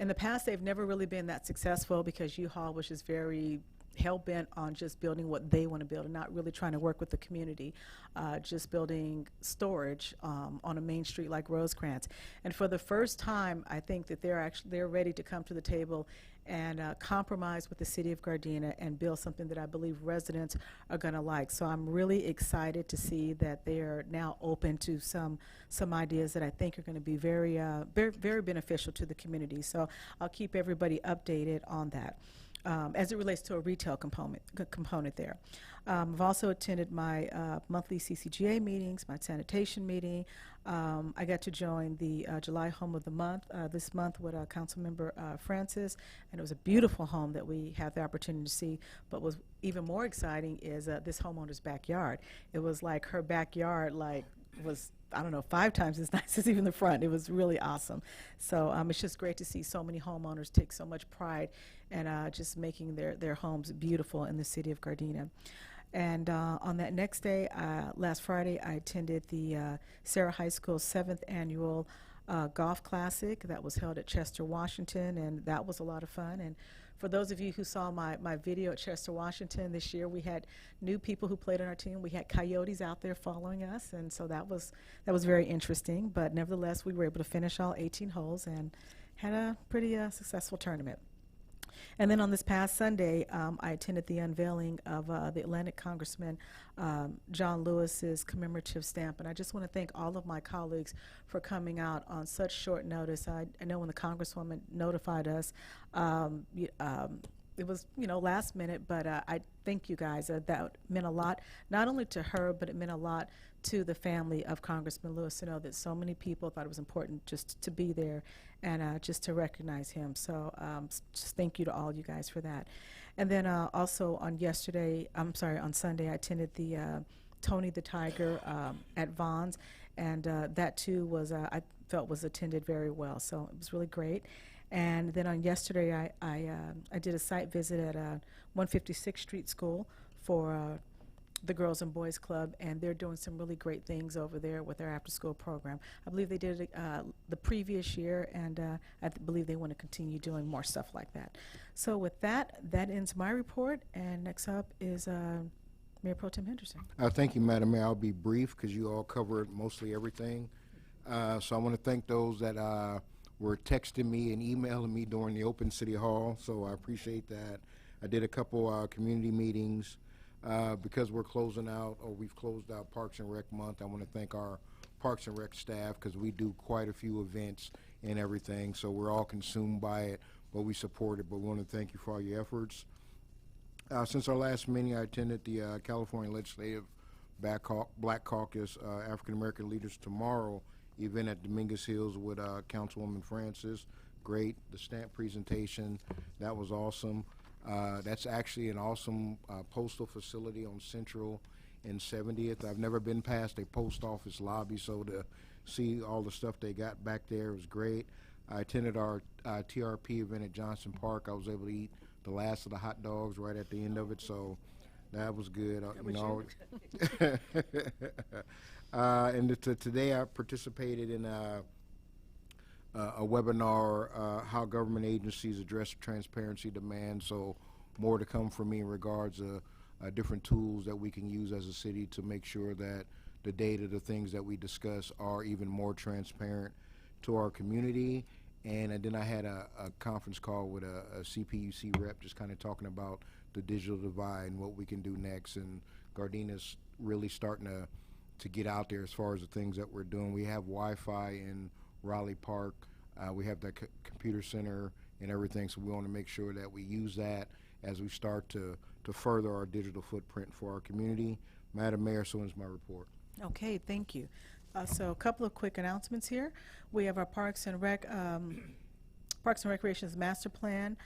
in the past, they've never really been that successful because U-Haul was just very hell-bent on just building what they want to build and not really trying to work with the community, just building storage on a main street like Rosecrans. And for the first time, I think that they're ready to come to the table and compromise with the city of Gardena and build something that I believe residents are going to like. So I'm really excited to see that they are now open to some ideas that I think are going to be very, very beneficial to the community. So I'll keep everybody updated on that. As it relates to a retail component there. I've also attended my monthly CCGA meetings, my sanitation meeting. I got to join the July Home of the Month this month with Councilmember Francis, and it was a beautiful home that we had the opportunity to see. But what's even more exciting is this homeowner's backyard. It was like her backyard was, I don't know, 5 times as nice as even the front. It was really awesome. So it's just great to see so many homeowners take so much pride in just making their homes beautiful in the city of Gardena. And on that next day, last Friday, I attended the Sarah High School 7th annual golf classic that was held at Chester, Washington, and that was a lot of fun. And for those of you who saw my video at Chester, Washington this year, we had new people who played on our team. We had coyotes out there following us, and so that was very interesting. But nevertheless, we were able to finish all 18 holes and had a pretty successful tournament. And then on this past Sunday, I attended the unveiling of the Atlantic Congressman John Lewis's commemorative stamp. And I just want to thank all of my colleagues for coming out on such short notice. I know when the Congresswoman notified us, it was, last minute, but I thank you guys. That meant a lot, not only to her, but it meant a lot to the family of Congressman Lewis to know that so many people thought it was important just to be there and just to recognize him. So just thank you to all you guys for that. And then also on Sunday, I attended the Tony the Tiger at Vaughn's, and that too was, I felt was attended very well. So it was really great. And then on yesterday, I did a site visit at 156th Street School for the Girls and Boys Club, and they're doing some really great things over there with their after-school program. I believe they did it the previous year, and I believe they want to continue doing more stuff like that. So with that ends my report, and next up is Mayor Pro Tem Henderson. Thank you, Madam Mayor. I'll be brief because you all covered mostly everything. So I want to thank those that were texting me and emailing me during the open City Hall, so I appreciate that. I did a couple community meetings. Because we're closing out, or we've closed out Parks and Rec Month, I want to thank our Parks and Rec staff because we do quite a few events and everything, so we're all consumed by it, but we support it. But we want to thank you for all your efforts. Since our last meeting, I attended the California Legislative Black Caucus African American Leaders Tomorrow event at Dominguez Hills with Councilwoman Francis. Great. The stamp presentation, that was awesome. That's actually an awesome postal facility on Central and 70th. I've never been past a post office lobby, so to see all the stuff they got back there was great. I attended our TRP event at Johnson Park. I was able to eat the last of the hot dogs right at the end of it, so that was good. And today I participated in a webinar, how government agencies address transparency demands. So more to come from me in regards to different tools that we can use as a city to make sure that the data, the things that we discuss are even more transparent to our community. And then I had a conference call with a CPUC rep just kind of talking about the digital divide and what we can do next. And Gardina's really starting to get out there as far as the things that we're doing. We have Wi-Fi in Raleigh Park. We have that computer center and everything, so we want to make sure that we use that as we start to further our digital footprint for our community. Madam Mayor, so ends my report. Okay, thank you. So a couple of quick announcements here. We have our Parks and Recreation's master plan.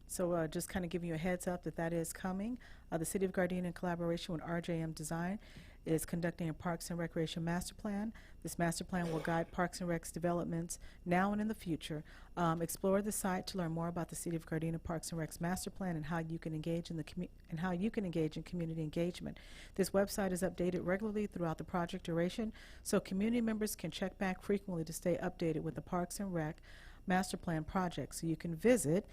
So just kind of giving you a heads up that is coming. The City of Gardena, in collaboration with RJM Design, is conducting a Parks and Recreation master plan. This master plan will guide Parks and Rec's developments now and in the future. Explore the site to learn more about the City of Gardena Parks and Rec's master plan and how you can engage in community engagement. This website is updated regularly throughout the project duration, so community members can check back frequently to stay updated with the Parks and Rec master plan project. So you can visit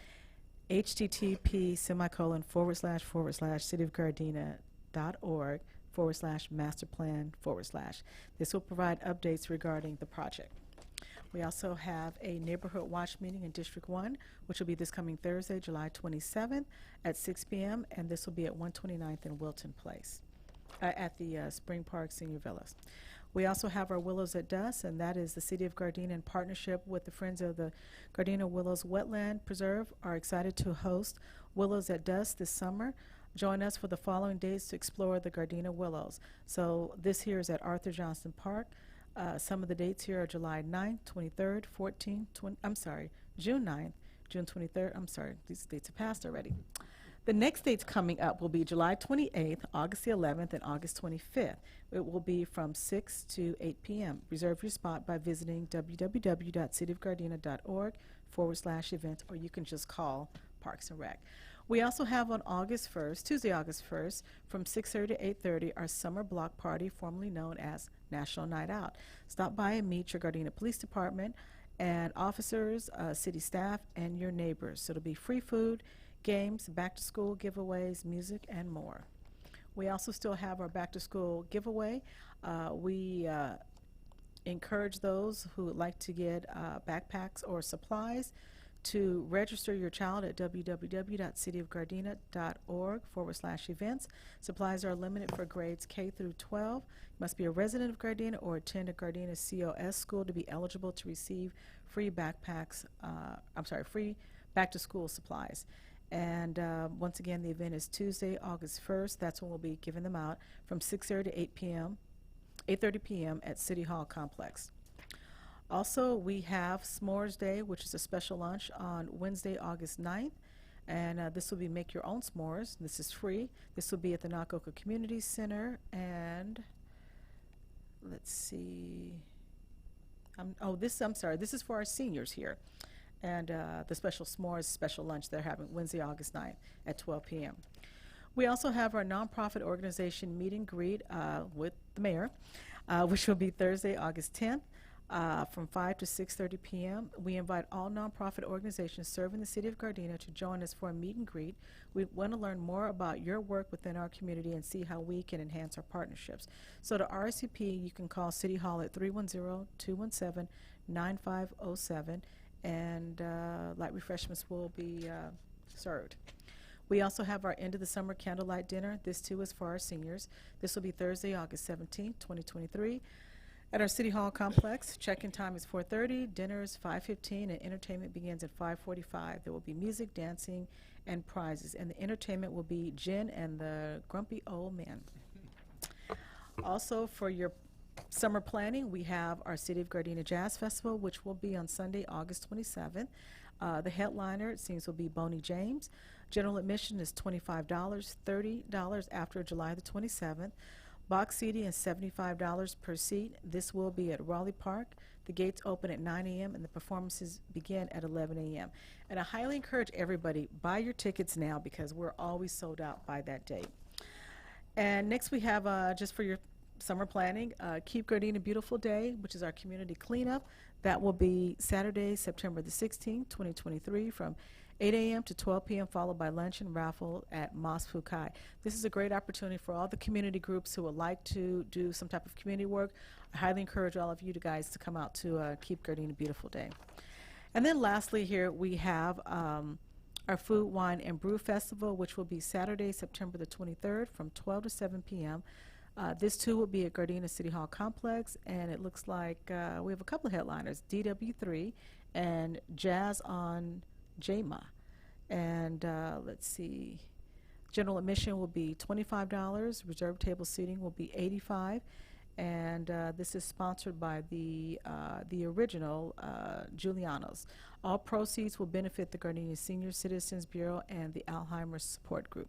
http://cityofgardena.org/masterplan/. This will provide updates regarding the project. We also have a neighborhood watch meeting in District 1, which will be this coming Thursday, July 27th at 6 p.m., and this will be at 129th and Wilton Place at the Spring Park Senior Villas. We also have our Willows at Dusk, and that is the City of Gardena in partnership with the Friends of the Gardena Willows Wetland Preserve are excited to host Willows at Dusk this summer. Join us for the following days to explore the Gardena Willows. So this here is at Arthur Johnson Park. Some of the dates here are July 9th, 23rd, 14th, June 9th, June 23rd. These dates have passed already. The next dates coming up will be July 28th, August the 11th, and August 25th. It will be from 6 to 8 p.m. Reserve your spot by visiting www.cityofgardena.org/events, or you can just call Parks and Rec. We also have on Tuesday, August 1st, from 6:30 to 8:30, our summer block party, formerly known as National Night Out. Stop by and meet your Gardena Police Department and officers, city staff, and your neighbors. So it'll be free food, games, back-to-school giveaways, music, and more. We also still have our back-to-school giveaway. We encourage those who would like to get backpacks or supplies to register your child at www.cityofgardena.org/events. Supplies are limited for grades K through 12. You must be a resident of Gardena or attend a Gardena COS school to be eligible to receive free back-to-school supplies. And once again, the event is Tuesday, August 1st. That's when we'll be giving them out from 6:30 to 8:30 p.m. at City Hall Complex. Also, we have S'mores Day, which is a special lunch on Wednesday, August 9th. And this will be make your own s'mores. This is free. This will be at the Nakoka Community Center. And let's see. I'm sorry. This is for our seniors here. And the special s'mores special lunch they're having Wednesday, August 9th at 12 p.m. We also have our nonprofit organization meet and greet with the mayor, which will be Thursday, August 10th. From 5 to 6:30 p.m. We invite all nonprofit organizations serving the city of Gardena to join us for a meet and greet. We want to learn more about your work within our community and see how we can enhance our partnerships. So to RSVP, you can call City Hall at 310-217-9507, and light refreshments will be served. We also have our end of the summer candlelight dinner. This too is for our seniors. This will be Thursday, August 17th, 2023. At our City Hall complex, check-in time is 4:30, dinner is 5:15, and entertainment begins at 5:45. There will be music, dancing, and prizes, and the entertainment will be Jen and the Grumpy Old Men. Also, for your summer planning, we have our City of Gardena Jazz Festival, which will be on Sunday, August 27th. The headliner, it seems, will be Boney James. General admission is $25, $30 after July the 27th. Box seating is $75 per seat. This will be at Raleigh Park. The gates open at 9 a.m. and the performances begin at 11 a.m. And I highly encourage everybody, buy your tickets now because we're always sold out by that date. And next we have, just for your summer planning, Keep Gardena Beautiful Day, which is our community cleanup. That will be Saturday, September the 16th, 2023, from 8 a.m. to 12 p.m., followed by lunch and raffle at Mos Fukai. This is a great opportunity for all the community groups who would like to do some type of community work. I highly encourage all of you guys to come out to Keep Gardena Beautiful Day. And then lastly here we have our Food, Wine, and Brew Festival, which will be Saturday, September the 23rd from 12 to 7 p.m. This too will be at Gardena City Hall Complex, and it looks like we have a couple of headliners, DW3 and Jazz on JMA. And let's see, general admission will be $25, reserved table seating will be $85, and this is sponsored by the original Giuliano's. All proceeds will benefit the Gardena Senior Citizens Bureau and the Alzheimer's Support Group.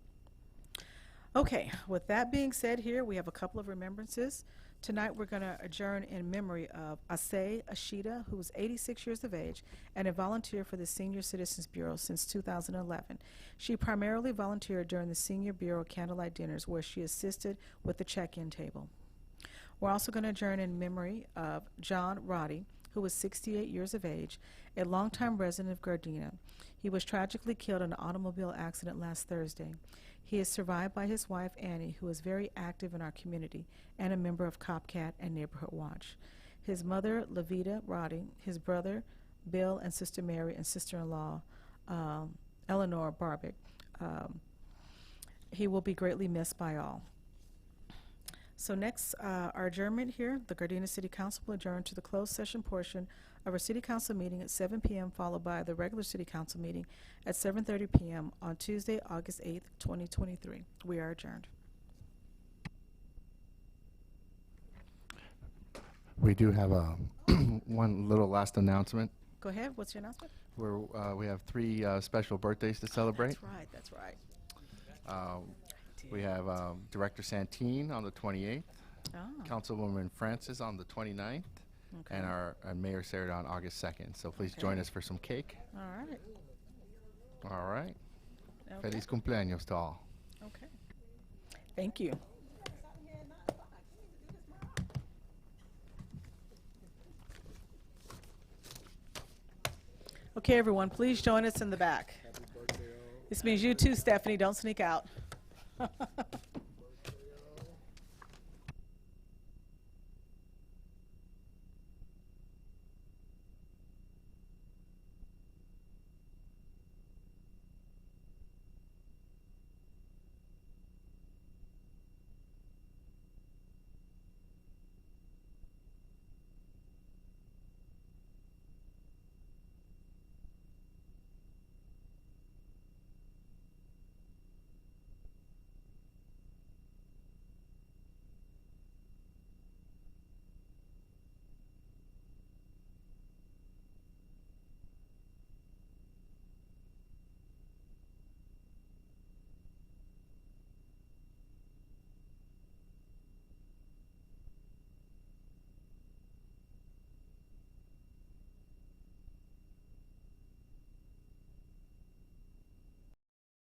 Okay, with that being said here, we have a couple of remembrances. Tonight we're going to adjourn in memory of Ase Ashita, who was 86 years of age and a volunteer for the Senior Citizens Bureau since 2011. She primarily volunteered during the Senior Bureau candlelight dinners where she assisted with the check-in table. We're also going to adjourn in memory of John Roddy, who was 68 years of age, a longtime resident of Gardena. He was tragically killed in an automobile accident last Thursday. He is survived by his wife, Annie, who is very active in our community and a member of CopCat and Neighborhood Watch. His mother, Levita Roddy, his brother, Bill, and sister Mary, and sister-in-law, Eleanor Barbic. He will be greatly missed by all. So next, our adjournment here, the Gardena City Council will adjourn to the closed session portion of our City Council meeting at 7 p.m., followed by the regular City Council meeting at 7:30 p.m. on Tuesday, August 8th, 2023. We are adjourned. We do have a one little last announcement. Go ahead. What's your announcement? We have three special birthdays to celebrate. That's right. We have Director Santine on the 28th, Councilwoman Francis on the 29th, and our Mayor Sarah on August 2nd. So please join us for some cake. All right. All right. Okay. Feliz cumpleaños to all. Okay. Thank you. Okay, everyone, please join us in the back. This means you too, Stephanie. Don't sneak out.